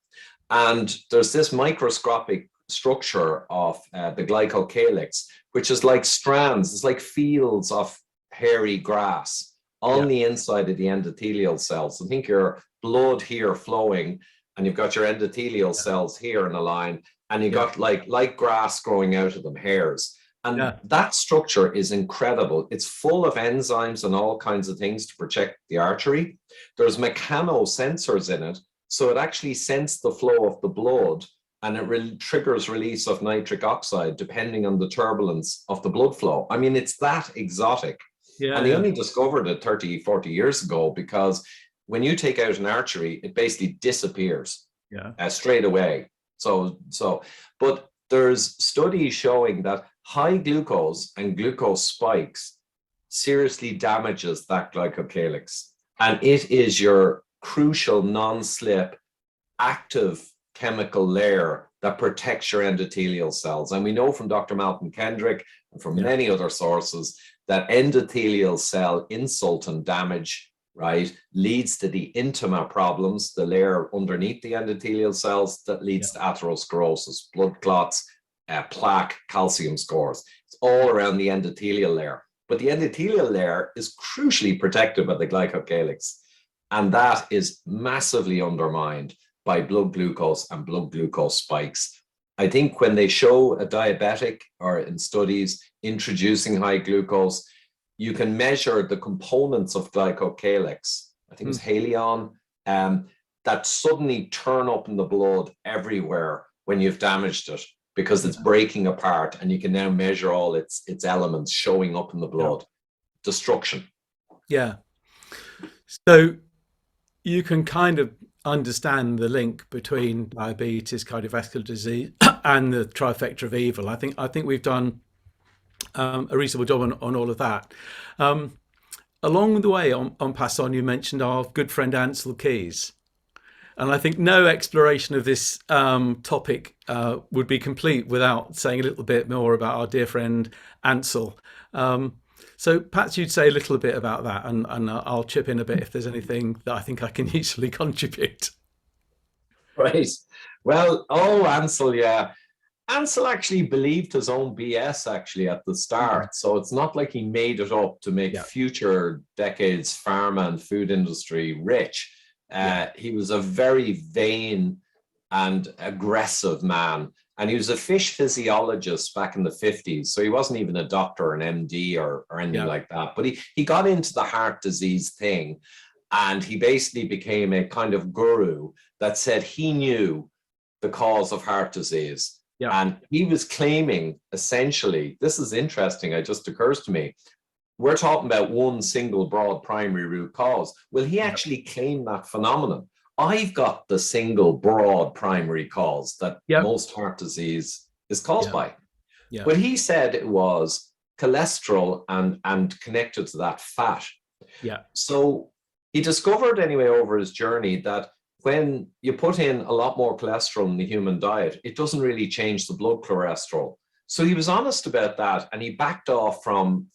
And there's this microscopic structure of the glycocalyx, which is like strands, it's like fields of hairy grass on the inside of the endothelial cells. So think your blood here flowing, and you've got your endothelial cells here in a line, and you've got like grass growing out of them, hairs. And that structure is incredible. It's full of enzymes and all kinds of things to protect the artery. There's mechanosensors in it, so it actually senses the flow of the blood, and it triggers release of nitric oxide depending on the turbulence of the blood flow. I mean, it's that exotic. And they only discovered it 30, 40 years ago, because when you take out an artery, it basically disappears straight away. But there's studies showing that high glucose and glucose spikes seriously damages that glycocalyx. And it is your crucial non-slip active chemical layer that protects your endothelial cells. And we know from Dr. Malcolm Kendrick and from many other sources that endothelial cell insult and damage, right, leads to the intima problems, the layer underneath the endothelial cells, that leads to atherosclerosis, blood clots, plaque, calcium scores. It's all around the endothelial layer. But the endothelial layer is crucially protected by the glycocalyx. And that is massively undermined by blood glucose and blood glucose spikes. I think when they show a diabetic, or in studies introducing high glucose, you can measure the components of glycocalyx, I think it was halion, that suddenly turn up in the blood everywhere when you've damaged it, because it's breaking apart, and you can now measure all its elements showing up in the blood. Destruction. Yeah. So you can kind of understand the link between diabetes, cardiovascular disease, and the trifecta of evil. I think we've done a reasonable job on all of that. Along the way on Pass On, you mentioned our good friend Ansel Keys. And I think no exploration of this topic would be complete without saying a little bit more about our dear friend Ansel. So perhaps you'd say a little bit about that, and I'll chip in a bit if there's anything that I think I can easily contribute. Right. Well, Ansel, Ansel actually believed his own BS actually at the start. So it's not like he made it up to make future decades pharma and food industry rich. He was a very vain and aggressive man. And he was a fish physiologist back in the 50s. So he wasn't even a doctor or an MD or anything like that. But he got into the heart disease thing. And he basically became a kind of guru that said he knew the cause of heart disease. And he was claiming, essentially, this is interesting, it just occurs to me, we're talking about one single broad primary root cause. Well, he actually claimed that phenomenon. I've got the single broad primary cause that most heart disease is caused by. But he said it was cholesterol and connected to that fat. So he discovered anyway over his journey that when you put in a lot more cholesterol in the human diet, it doesn't really change the blood cholesterol. So he was honest about that, and he backed off from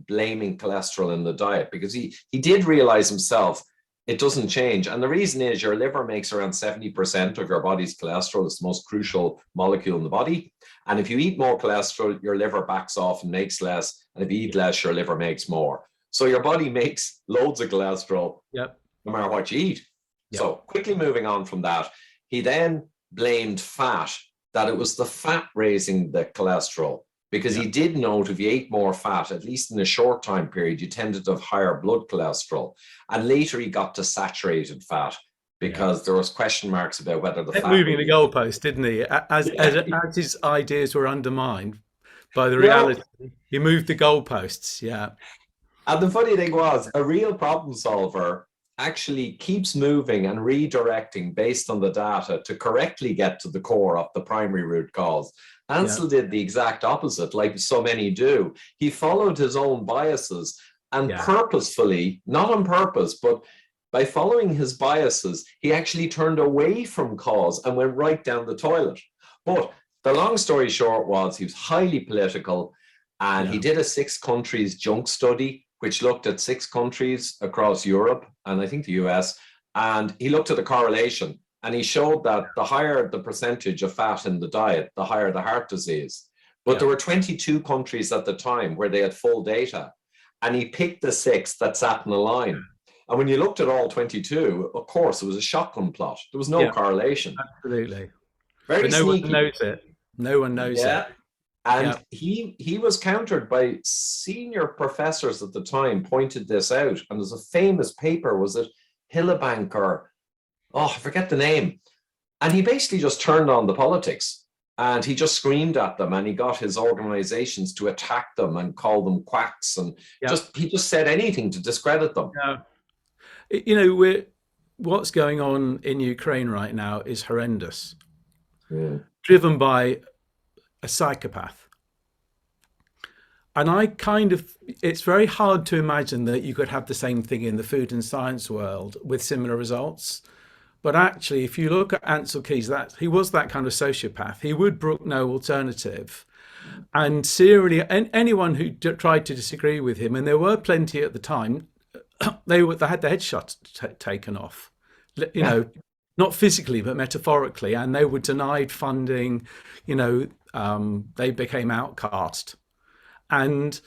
blaming cholesterol in the diet, because he did realize himself it doesn't change. And the reason is your liver makes around 70% of your body's cholesterol. It's the most crucial molecule in the body. And if you eat more cholesterol, your liver backs off and makes less. And if you eat less, your liver makes more. So your body makes loads of cholesterol no matter what you eat. So quickly moving on from that, he then blamed fat, that it was the fat raising the cholesterol, because he did note if you ate more fat, at least in a short time period, you tended to have higher blood cholesterol. And later he got to saturated fat, because there was question marks about whether the fat... Moving the goalpost, didn't he? As his ideas were undermined by the reality, he moved the goalposts, And the funny thing was, a real problem solver actually keeps moving and redirecting based on the data to correctly get to the core of the primary root cause. Ansel did the exact opposite, like so many do. He followed his own biases and purposefully, not on purpose, but by following his biases, he actually turned away from cause and went right down the toilet. But the long story short was he was highly political, and he did a 6 countries junk study, which looked at 6 countries across Europe and I think the US, and he looked at the correlation, and he showed that the higher the percentage of fat in the diet, the higher the heart disease. But there were 22 countries at the time where they had full data, and he picked the 6 that sat in a line. And when you looked at all 22, of course, it was a shotgun plot. There was no correlation. Absolutely. Very but no sneaky. one knows it. No one knows it. And he was countered by senior professors at the time, pointed this out. And there's a famous paper, was it Hillebank or, I forget the name. And he basically just turned on the politics, and he just screamed at them, and he got his organizations to attack them and call them quacks. And he just said anything to discredit them. You know, what's going on in Ukraine right now is horrendous. Driven by a psychopath. And it's very hard to imagine that you could have the same thing in the food and science world with similar results. But actually, if you look at Ansel Keys, he was that kind of sociopath. He would brook no alternative. And serially, anyone who tried to disagree with him, and there were plenty at the time, they had their headshots taken off, you know, not physically, but metaphorically, and they were denied funding, you know, they became outcast. And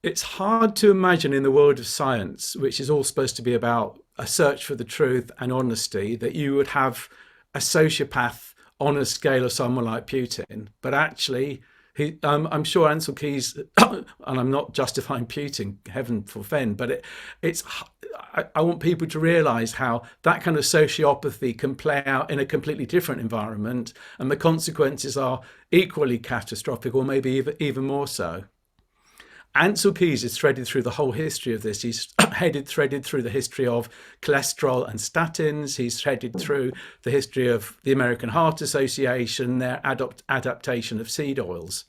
it's hard to imagine in the world of science, which is all supposed to be about a search for the truth and honesty, that you would have a sociopath on a scale of someone like Putin. But actually, I'm sure Ansel Keys, and I'm not justifying Putin, heaven forfend, but I want people to realise how that kind of sociopathy can play out in a completely different environment, and the consequences are equally catastrophic, or maybe even more so. Ansel Keys is threaded through the whole history of this. He's threaded through the history of cholesterol and statins. He's threaded through the history of the American Heart Association, their adaptation of seed oils.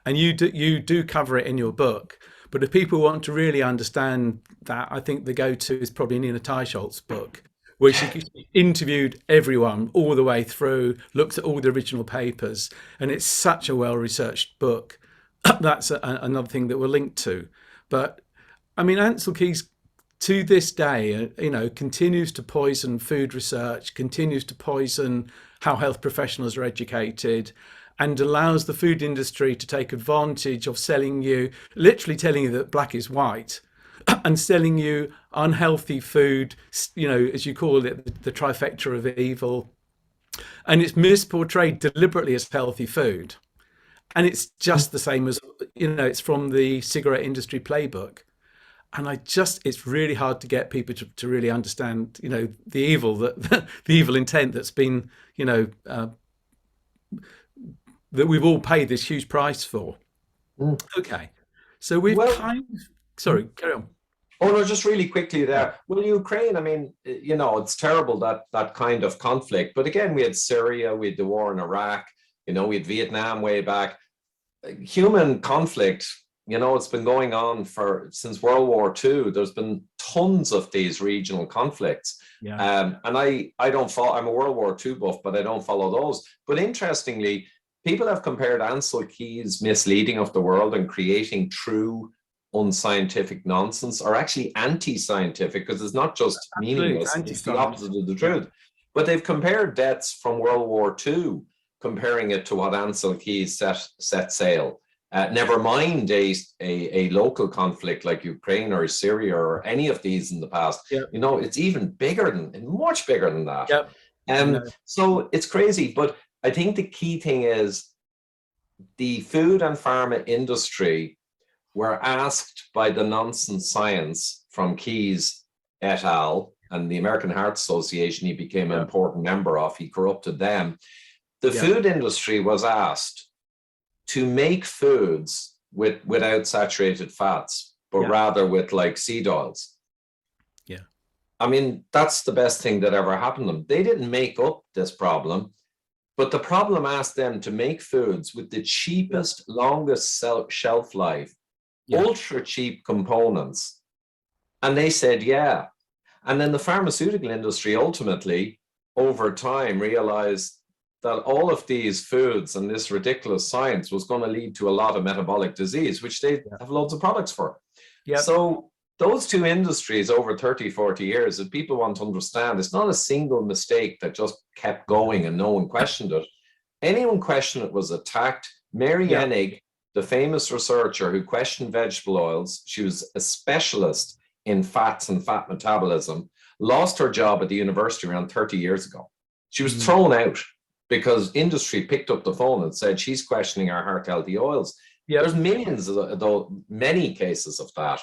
And you do cover it in your book. But if people want to really understand that, I think the go-to is probably Nina Teicholz's book, where she interviewed everyone all the way through, looked at all the original papers, and it's such a well-researched book. That's another thing that we're linked to. But I mean, Ansel Keys to this day, you know, continues to poison food research, continues to poison how health professionals are educated, and allows the food industry to take advantage of literally telling you that black is white, and selling you unhealthy food, you know, as you call it, the trifecta of evil. And it's misportrayed deliberately as healthy food. And it's just the same as, you know, it's from the cigarette industry playbook. And it's really hard to get people to really understand, you know, the evil intent that's been, you know, that we've all paid this huge price for. Okay. So sorry, carry on. Oh, no, just really quickly there. Well, Ukraine, I mean, you know, it's terrible that kind of conflict. But again, we had Syria, we had the war in Iraq, you know, we had Vietnam way back. Human conflict, you know, it's been going on since World War II. There's been tons of these regional conflicts. And I don't follow, I'm a World War II buff, but I don't follow those. But interestingly, people have compared Ansel Keys' misleading of the world and creating true unscientific nonsense, or actually anti-scientific, because it's not just meaningless, it's the opposite of the truth. But they've compared deaths from World War II, comparing it to what Ansel Keys set sail. Never mind a local conflict like Ukraine or Syria or any of these in the past. You know, it's even much bigger than that. So it's crazy. But I think the key thing is the food and pharma industry were asked by the nonsense science from Keys et al. And the American Heart Association, he became an important member of, he corrupted them. The food industry was asked to make foods without saturated fats, but rather with like seed oils. Yeah. I mean, that's the best thing that ever happened to them. They didn't make up this problem, but the problem asked them to make foods with the cheapest, longest shelf life, ultra cheap components. And they said, yeah. And then the pharmaceutical industry ultimately, over time, realized that all of these foods and this ridiculous science was going to lead to a lot of metabolic disease, which they have loads of products for. So those two industries over 30, 40 years, if people want to understand, it's not a single mistake that just kept going and no one questioned it. Anyone questioned it was attacked. Mary Enig, the famous researcher who questioned vegetable oils, she was a specialist in fats and fat metabolism, lost her job at the university around 30 years ago. She was thrown out because industry picked up the phone and said, she's questioning our heart healthy oils. There's millions of those, many cases of that.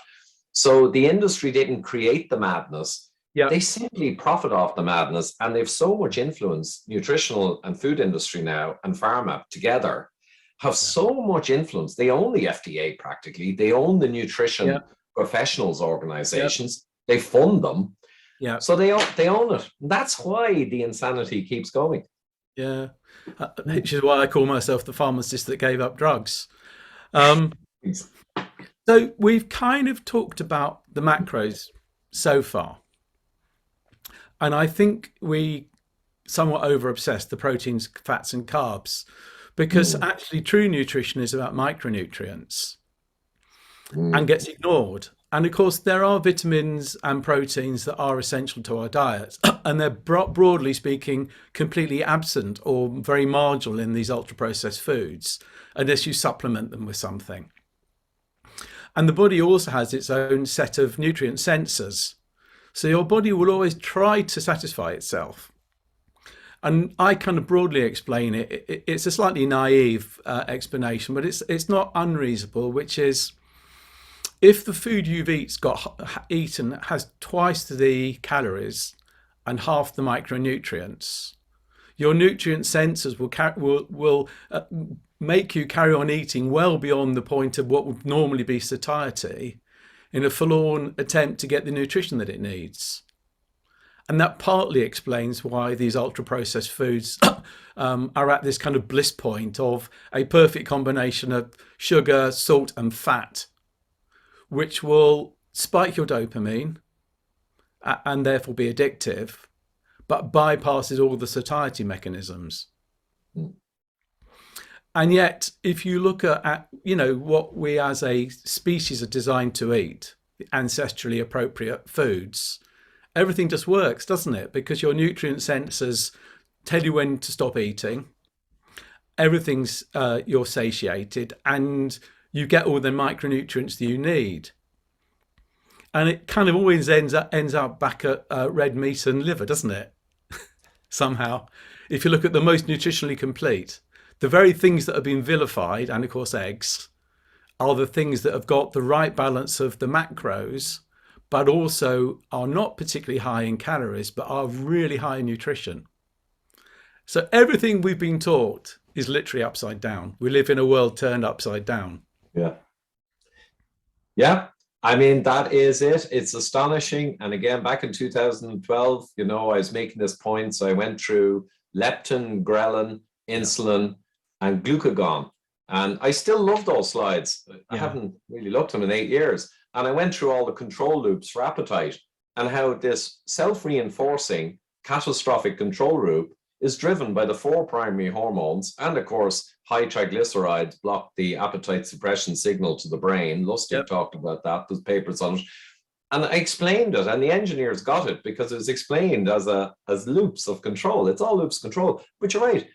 So the industry didn't create the madness. They simply profit off the madness, and they've so much influence. Nutritional and food industry now and pharma together have so much influence. They own the FDA practically. They own the nutrition professionals organizations. They fund them. So they own it. That's why the insanity keeps going. Which is why I call myself the pharmacist that gave up drugs. So we've kind of talked about the macros so far. And I think we somewhat over-obsessed the proteins, fats and carbs, because actually true nutrition is about micronutrients and gets ignored. And of course, there are vitamins and proteins that are essential to our diets, and they're broadly speaking completely absent or very marginal in these ultra-processed foods, unless you supplement them with something. And the body also has its own set of nutrient sensors. So your body will always try to satisfy itself. And I kind of broadly explain it. It's a slightly naive explanation, but it's not unreasonable, which is if the food you've eaten has twice the calories and half the micronutrients, your nutrient sensors will make you carry on eating well beyond the point of what would normally be satiety in a forlorn attempt to get the nutrition that it needs. And that partly explains why these ultra-processed foods are at this kind of bliss point of a perfect combination of sugar, salt and fat, which will spike your dopamine and therefore be addictive, but bypasses all the satiety mechanisms. And yet, if you look at what we as a species are designed to eat, ancestrally appropriate foods, everything just works, doesn't it? Because your nutrient sensors tell you when to stop eating. Everything's you're satiated, and you get all the micronutrients that you need. And it kind of always ends up back at red meat and liver, doesn't it? Somehow, if you look at the most nutritionally complete, the very things that have been vilified, and of course eggs, are the things that have got the right balance of the macros, but also are not particularly high in calories, but are really high in nutrition. So everything we've been taught is literally upside down. We live in a world turned upside down. Yeah. I mean, that is it. It's astonishing. And again, back in 2012, I was making this point. So I went through leptin, ghrelin, insulin, and glucagon. And I still love those slides. I haven't really looked at them in 8 years. And I went through all the control loops for appetite and how this self-reinforcing catastrophic control loop is driven by the 4 primary hormones. And of course, high triglycerides block the appetite suppression signal to the brain. Lustig talked about that. There's papers on it. And I explained it, and the engineers got it because it was explained as loops of control. It's all loops of control. But you're right.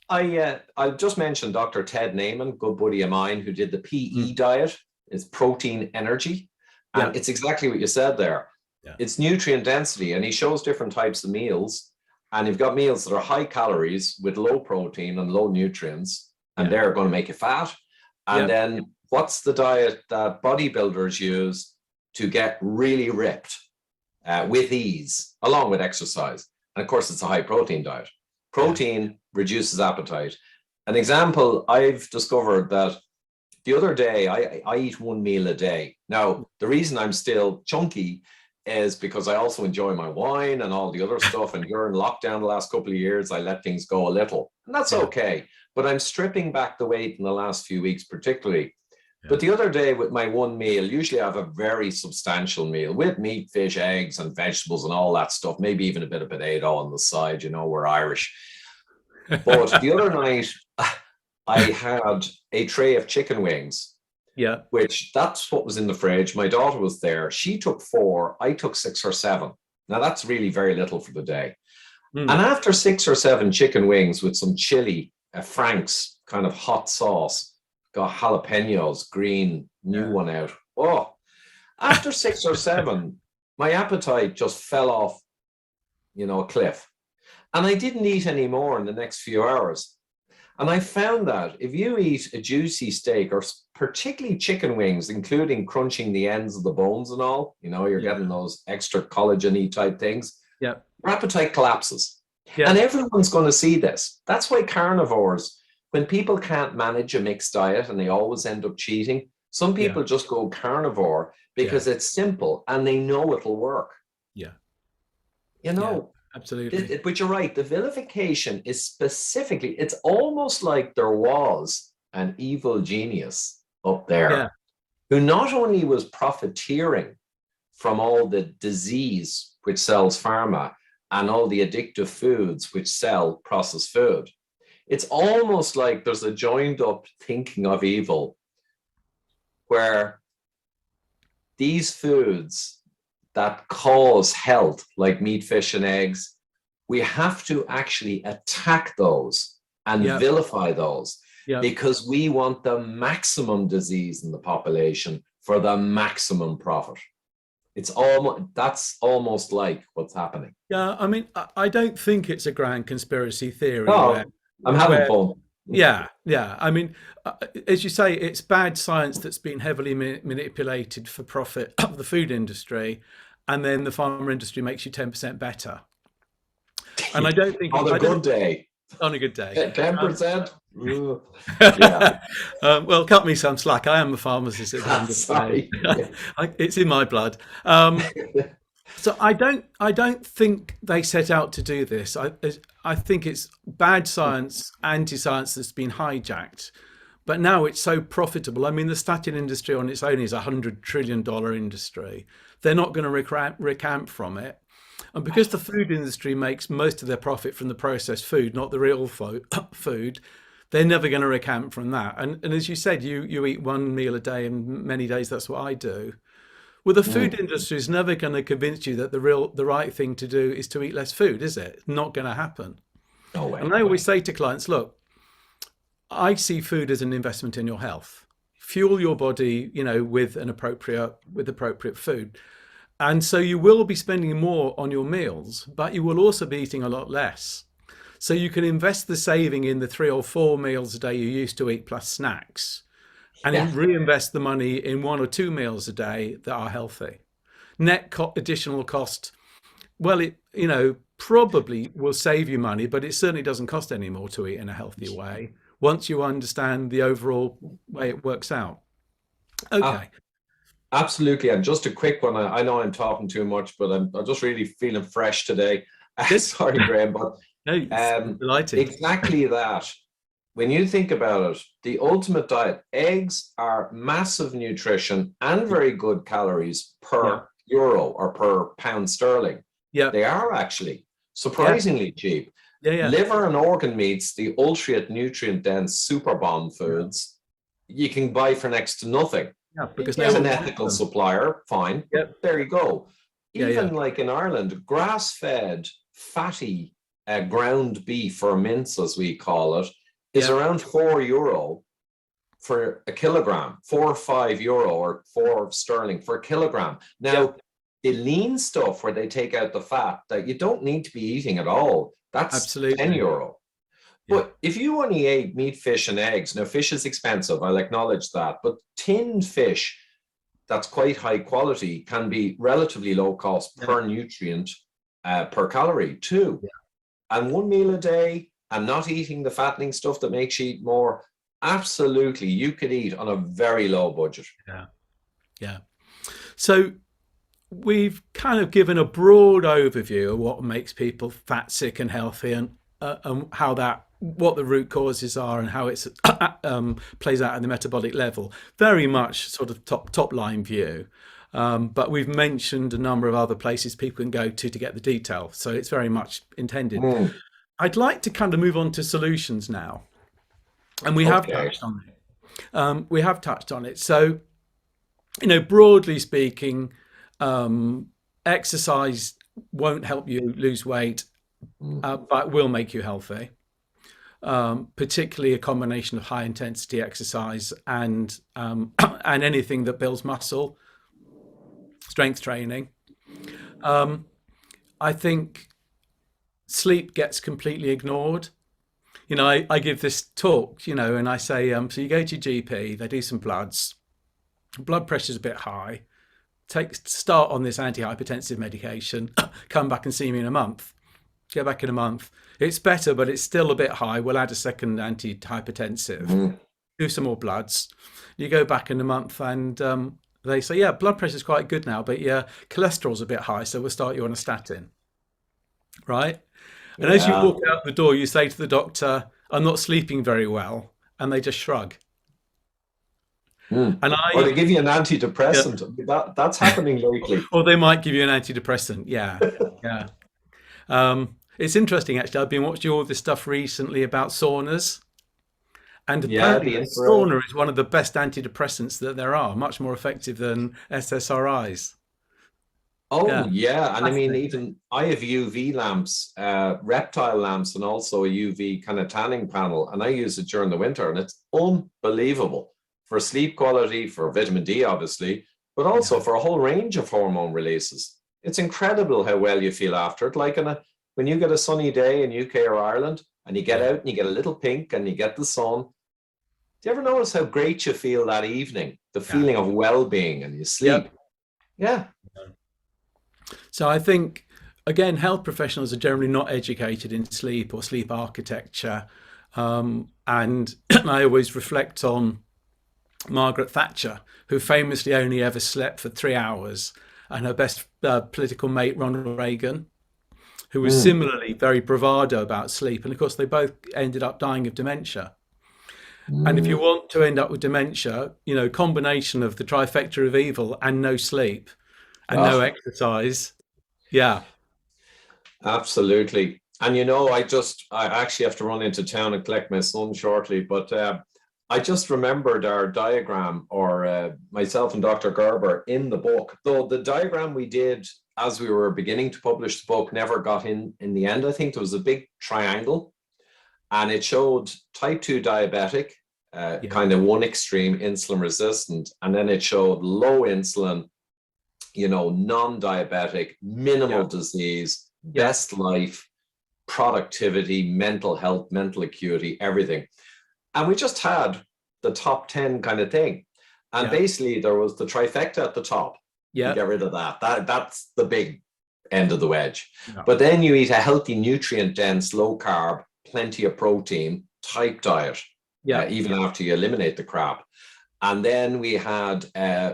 I just mentioned Dr. Ted Naiman, good buddy of mine, who did the PE diet. It's protein energy. And it's exactly what you said there. It's nutrient density, and he shows different types of meals. And you've got meals that are high calories with low protein and low nutrients, and they're going to make you fat. And then what's the diet that bodybuilders use to get really ripped with ease, along with exercise? And of course, it's a high protein diet. Protein reduces appetite. An example, I've discovered that the other day, I eat one meal a day. Now, the reason I'm still chunky is because I also enjoy my wine and all the other stuff. And during lockdown the last couple of years, I let things go a little. And that's okay. But I'm stripping back the weight in the last few weeks, particularly. But the other day with my one meal, usually I have a very substantial meal with meat, fish, eggs, and vegetables and all that stuff. Maybe even a bit of potato on the side. You know, we're Irish. But the other night, I had a tray of chicken wings. Yeah. Which that's what was in the fridge. My daughter was there. She took 4. I took 6 or 7. Now that's really very little for the day. And after 6 or 7 chicken wings with some chili, Frank's kind of hot sauce, got jalapenos, green, new one out. Oh, after 6 or 7, my appetite just fell off, a cliff. And I didn't eat any more in the next few hours. And I found that if you eat a juicy steak, or particularly chicken wings, including crunching the ends of the bones and all, you're getting those extra collagen-y type things, your appetite collapses. And everyone's going to see this. That's why carnivores, when people can't manage a mixed diet and they always end up cheating, some people just go carnivore because it's simple and they know it'll work. Absolutely. But you're right. The vilification is specifically, it's almost like there was an evil genius up there who not only was profiteering from all the disease which sells pharma and all the addictive foods which sell processed food. It's almost like there's a joined up thinking of evil where these foods that cause health, like meat, fish, and eggs, we have to actually attack those and vilify those because we want the maximum disease in the population for the maximum profit. That's almost like what's happening. Yeah, I mean, I don't think it's a grand conspiracy theory. No, I'm having fun. Yeah. I mean, as you say, it's bad science that's been heavily manipulated for profit of the food industry, and then the pharma industry makes you 10% better. And I don't think on a good day. 10%. Well, cut me some slack. I am a pharmacist at the end of the day. It's in my blood. So I don't think they set out to do this. I think it's bad science, anti-science that's been hijacked. But now it's so profitable. I mean, the statin industry on its own is $100 trillion industry. They're not going to recant from it. And because the food industry makes most of their profit from the processed food, not the real food, they're never going to recant from that. And as you said, you eat one meal a day, and many days that's what I do. Well, the food industry is never going to convince you that the right thing to do is to eat less food, is it? Not going to happen. And I always say to clients, look, I see food as an investment in your health. Fuel your body, with appropriate food. And so you will be spending more on your meals, but you will also be eating a lot less. So you can invest the saving in the 3 or 4 meals a day you used to eat plus snacks, and reinvest the money in 1 or 2 meals a day that are healthy. Net additional cost, well, it probably will save you money, but it certainly doesn't cost any more to eat in a healthy way once you understand the overall way it works out. Okay. Absolutely. And just a quick one. I know I'm talking too much, but I'm just really feeling fresh today. Sorry, Graham, but delighted. Exactly that. When you think about it, the ultimate diet, eggs are massive nutrition and very good calories per euro or per pound sterling. Yeah, they are actually surprisingly cheap. Liver and organ meats, the ultra nutrient dense super bomb foods, you can buy for next to nothing. Yeah, because there's an ethical supplier, fine. There you go. Even like in Ireland, grass-fed, fatty ground beef or mince, as we call it, is around €4 for a kilogram, 4 or 5 euro or 4 sterling for a kilogram. Now, the lean stuff where they take out the fat that you don't need to be eating at all, that's €10. But if you only ate meat, fish, and eggs, now fish is expensive, I'll acknowledge that, but tinned fish that's quite high quality can be relatively low cost per nutrient, per calorie too. And 1 meal a day and not eating the fattening stuff that makes you eat more, Absolutely. You could eat on a very low budget. Yeah. Yeah. So we've kind of given a broad overview of what makes people fat, sick, and healthy, and how that, what the root causes are, and how it's plays out at the metabolic level. Very much sort of top line view. But we've mentioned a number of other places people can go to get the detail. So it's very much intended. Mm, I'd like to kind of move on to solutions now, and we have okay. touched on it. We have touched on it. So, broadly speaking, exercise won't help you lose weight, but will make you healthy. Particularly a combination of high intensity exercise and and anything that builds muscle, strength training. I think sleep gets completely ignored. I give this talk, and I say, so you go to your GP, they do some bloods, blood pressure's a bit high, start on this antihypertensive medication, come back and see me in a month. Go back in a month. It's better, but it's still a bit high. We'll add a second antihypertensive, do some more bloods. You go back in a month and they say, yeah, blood pressure's quite good now, but your cholesterol's a bit high, so we'll start you on a statin. Right? And as you Yeah. walk out the door, you say to the doctor, I'm not sleeping very well. And they just shrug. And Or they I, give you an yeah, antidepressant. That's happening lately. or they might give you an antidepressant. Yeah. Yeah. It's interesting, actually. I've been watching all this stuff recently about saunas. And Yeah, apparently, the a infrared. sauna is one of the best antidepressants that there are, much more effective than SSRIs. Oh, Yeah. yeah. And I mean, Fascinating. even I have UV lamps, reptile lamps, and also a UV kind of tanning panel. And I use it during the winter, and it's unbelievable for sleep quality, for vitamin D, obviously, but also Yeah. for a whole range of hormone releases. It's incredible how well you feel after it. Like when you get a sunny day in UK or Ireland, and you get Yeah. out and you get a little pink and you get the sun. Do you ever notice how great you feel that evening? The Yeah. feeling of well-being, and you sleep. Yep. Yeah. So I think, again, health professionals are generally not educated in sleep or sleep architecture. And I always reflect on Margaret Thatcher, who famously only ever slept for 3 hours, and her best political mate, Ronald Reagan, who was Mm. similarly very bravado about sleep. And of course, they both ended up dying of dementia. And if you Mm. want to end up with dementia, combination of the trifecta of evil and no sleep and no Oh, exercise. Yeah. absolutely. And I actually have to run into town and collect my son shortly, but I just remembered our diagram, or myself and Dr. Gerber in the book, though the diagram we did as we were beginning to publish the book never got in the end. I think there was a big triangle, and it showed type 2 diabetic, Yeah. kind of one extreme insulin resistant, and then it showed low insulin, non-diabetic, minimal Yeah. disease, Yeah. best life, productivity, mental health, mental acuity, everything. And we just had the top 10 kind of thing. And Yeah. basically there was the trifecta at the top. You Yeah. get rid of that. That's the big end of the wedge. Yeah. But then you eat a healthy, nutrient dense, low carb, plenty of protein type diet, Yeah. even after you eliminate the crap. And then we had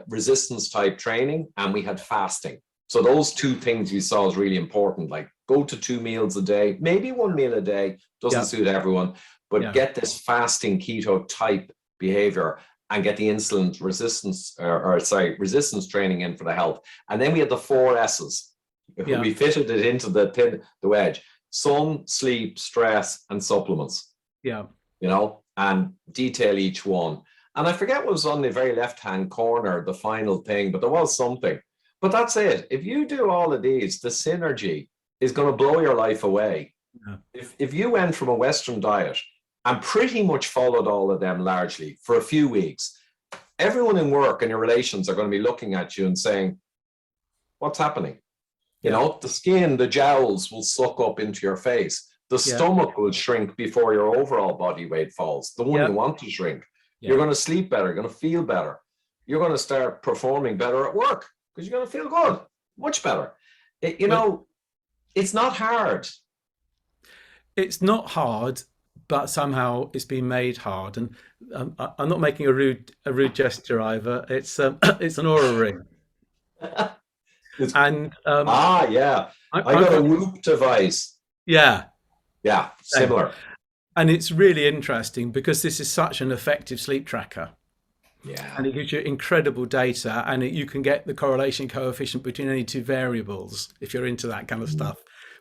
resistance type training, and we had fasting. So those two things we saw is really important. Like, go to 2 meals a day, maybe 1 meal a day, doesn't Yeah. suit everyone, but Yeah. get this fasting keto type behavior and get the insulin resistance, resistance training in for the health. And then we had the 4 S's. Yeah. We fitted it into the wedge: sun, sleep, stress, and supplements, Yeah. and detail each one. And I forget what was on the very left-hand corner, the final thing, but there was something. But that's it. If you do all of these, the synergy is going to blow your life away. Yeah. If you went from a Western diet and pretty much followed all of them largely for a few weeks, everyone in work and your relations are going to be looking at you and saying, what's happening? Yeah. The skin, the jowls will suck up into your face. The Yeah. stomach will shrink before your overall body weight falls, the one Yeah. you want to shrink. You're Yeah. going to sleep better. You're going to feel better. You're going to start performing better at work because you're going to feel good, much better. But It's not hard. it's not hard, but somehow it's been made hard. And I'm not making a rude gesture, Ivor. It's it's an aura ring, It's, and yeah. I I'm got a quite, Whoop device. yeah, Yeah, same. similar. And it's really interesting because this is such an effective sleep tracker. Yeah. And it gives you incredible data, and you can get the correlation coefficient between any two variables if you're into that kind of stuff,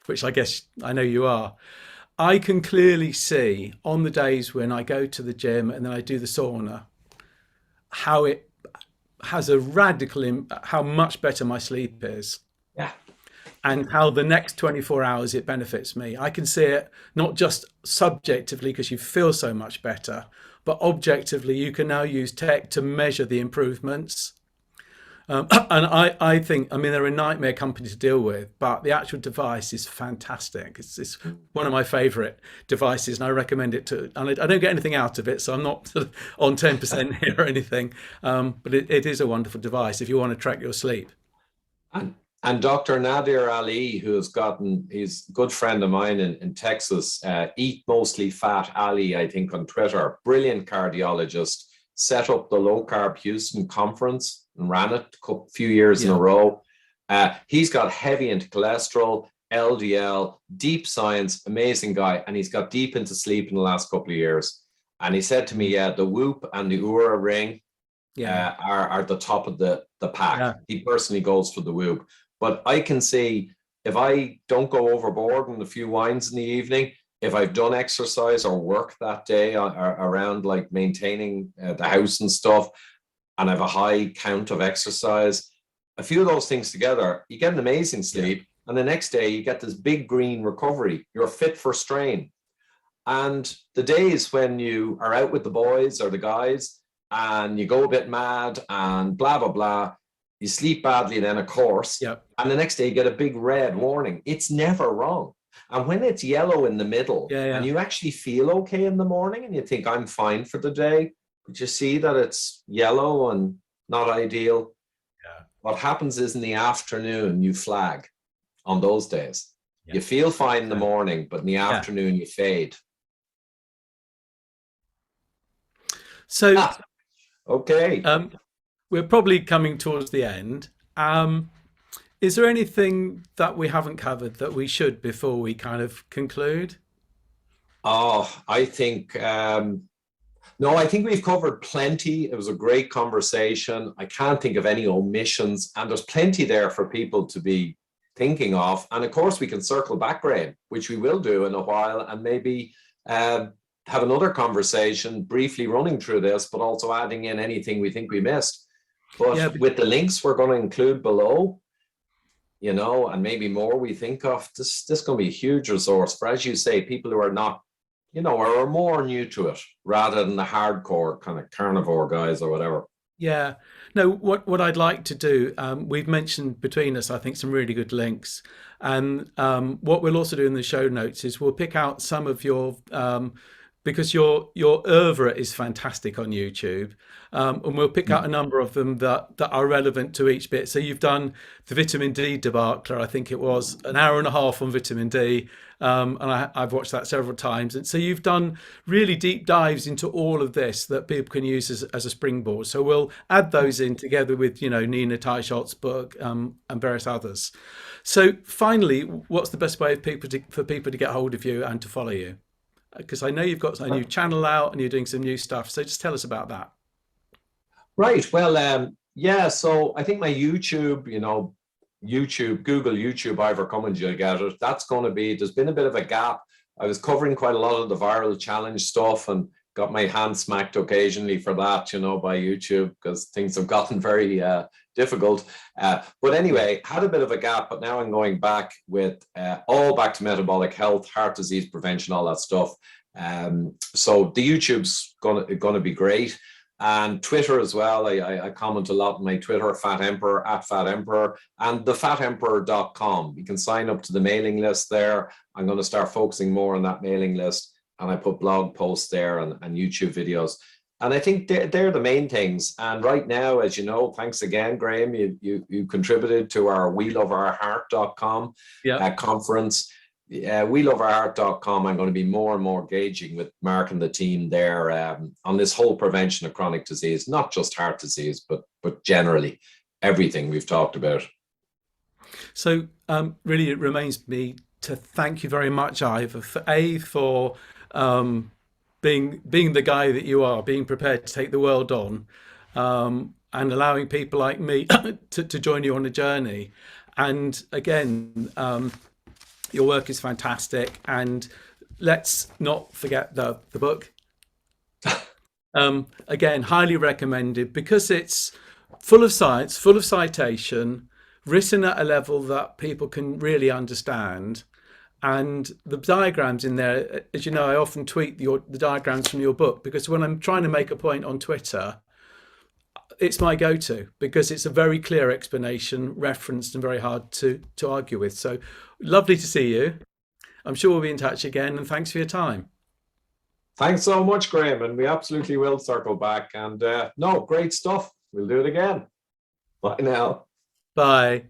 which I guess I know you are. I can clearly see on the days when I go to the gym and then I do the sauna how it has a how much better my sleep is, Yeah. and how the next 24 hours it benefits me. I can see it not just subjectively because you feel so much better, but objectively you can now use tech to measure the improvements. And I think, I mean, they're a nightmare company to deal with, but the actual device is fantastic. It's one of my favorite devices, and I recommend it to, and I don't get anything out of it, so I'm not sort of on 10% here or anything. But it is a wonderful device if you want to track your sleep. And and Dr. Nadir Ali, who has gotten, he's a good friend of mine in Texas, Eat Mostly Fat Ali, I think, on Twitter, brilliant cardiologist, set up the Low Carb Houston conference and ran it a few years in a Yeah. row. He's got heavy into cholesterol, LDL, deep science, amazing guy, and he's got deep into sleep in the last couple of years. And he said to me, yeah, the Whoop and the Oura Ring Yeah. are the top of the pack. Yeah. He personally goes for the Whoop. But I can see if I don't go overboard in a few wines in the evening, if I've done exercise or work that day around like maintaining the house and stuff, and I have a high count of exercise, a few of those things together, you get an amazing sleep. Yeah. And the next day, you get this big green recovery. You're fit for strain. And the days when you are out with the boys or the guys and you go a bit mad and blah, blah, blah, you sleep badly then, of course. Yep. And the next day you get a big red warning. It's never wrong. And when it's yellow in the middle and you actually feel okay in the morning and you think I'm fine for the day, but you see that it's yellow and not ideal. Yeah. What happens is in the afternoon, you flag on those days. Yeah. You feel fine in the morning, but in the afternoon you fade. So, okay. We're probably coming towards the end. Is there anything that we haven't covered that we should before we kind of conclude? Oh, I think, no, I think we've covered plenty. It was a great conversation. I can't think of any omissions, and there's plenty there for people to be thinking of. And of course, we can circle back, Graham, which we will do in a while, and maybe have another conversation briefly running through this, but also adding in anything we think we missed. But with the links we're going to include below, you know, and maybe more we think of, this is going to be a huge resource for, as you say, people who are not, you know, or are more new to it rather than the hardcore kind of carnivore guys or whatever. Yeah. No, what I'd like to do, we've mentioned between us, I think, some really good links. And what we'll also do in the show notes is we'll pick out some of your, because your oeuvre is fantastic on YouTube. And we'll pick out a number of them that are relevant to each bit. So you've done the vitamin D debacle, I think it was an hour and a half on vitamin D. And I've watched that several times. And so you've done really deep dives into all of this that people can use as a springboard. So we'll add those in together with, you know, Nina Teichart's book and various others. So finally, what's the best way for people to get hold of you and to follow you? Because I know you've got a new channel out and you're doing some new stuff. So just tell us about that. Right. Well, yeah. So I think my YouTube, you know, Google YouTube, Ivor Cummins, you'll get it. That's going to be, there's been a bit of a gap. I was covering quite a lot of the viral challenge stuff and got my hand smacked occasionally for that, you know, by YouTube because things have gotten very difficult. But anyway, had a bit of a gap, but now I'm going back with all back to metabolic health, heart disease prevention, all that stuff. So the YouTube's going to be great. And Twitter as well. I comment a lot on my Twitter, Fat Emperor, @FatEmperor, and thefatemperor.com. You can sign up to the mailing list there. I'm going to start focusing more on that mailing list. And I put blog posts there and YouTube videos. And I think they're the main things. And right now, as you know, thanks again, Graham, you contributed to our WeLoveOurHeart.com conference. WeLoveOurHeart.com. I'm going to be more and more engaging with Mark and the team there on this whole prevention of chronic disease, not just heart disease, but generally everything we've talked about. So really, it remains me to thank you very much, Ivor, for being the guy that you are, being prepared to take the world on, and allowing people like me to join you on a journey. And again, your work is fantastic. And let's not forget the book. Again, highly recommended because it's full of science, full of citation, written at a level that people can really understand. And the diagrams in there, as you know, I often tweet the diagrams from your book because when I'm trying to make a point on Twitter, it's my go-to because it's a very clear explanation, referenced and very hard to argue with. So lovely to see you. I'm sure we'll be in touch again, and thanks for your time. Thanks so much, Graham, and we absolutely will circle back. And no, great stuff. We'll do it again. Bye now. Bye.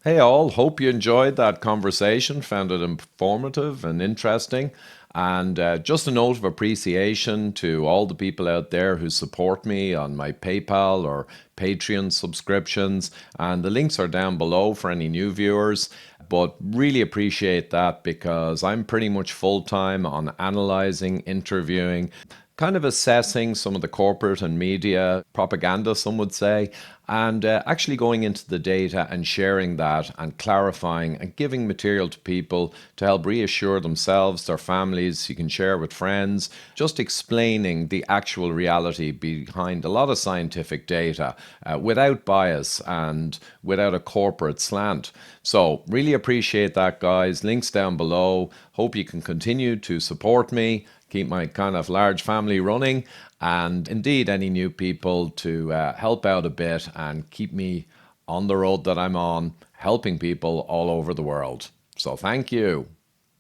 Hey all, hope you enjoyed that conversation, found it informative and interesting. And just a note of appreciation to all the people out there who support me on my PayPal or Patreon subscriptions. And the links are down below for any new viewers. But really appreciate that because I'm pretty much full-time on analysing, interviewing, kind of assessing some of the corporate and media propaganda, some would say, and actually going into the data and sharing that and clarifying and giving material to people to help reassure themselves, their families, you can share with friends, just explaining the actual reality behind a lot of scientific data without bias and without a corporate slant. So really appreciate that, guys. Links down below. Hope you can continue to support me, keep my kind of large family running, and indeed any new people to help out a bit and keep me on the road that I'm on, helping people all over the world. So thank you.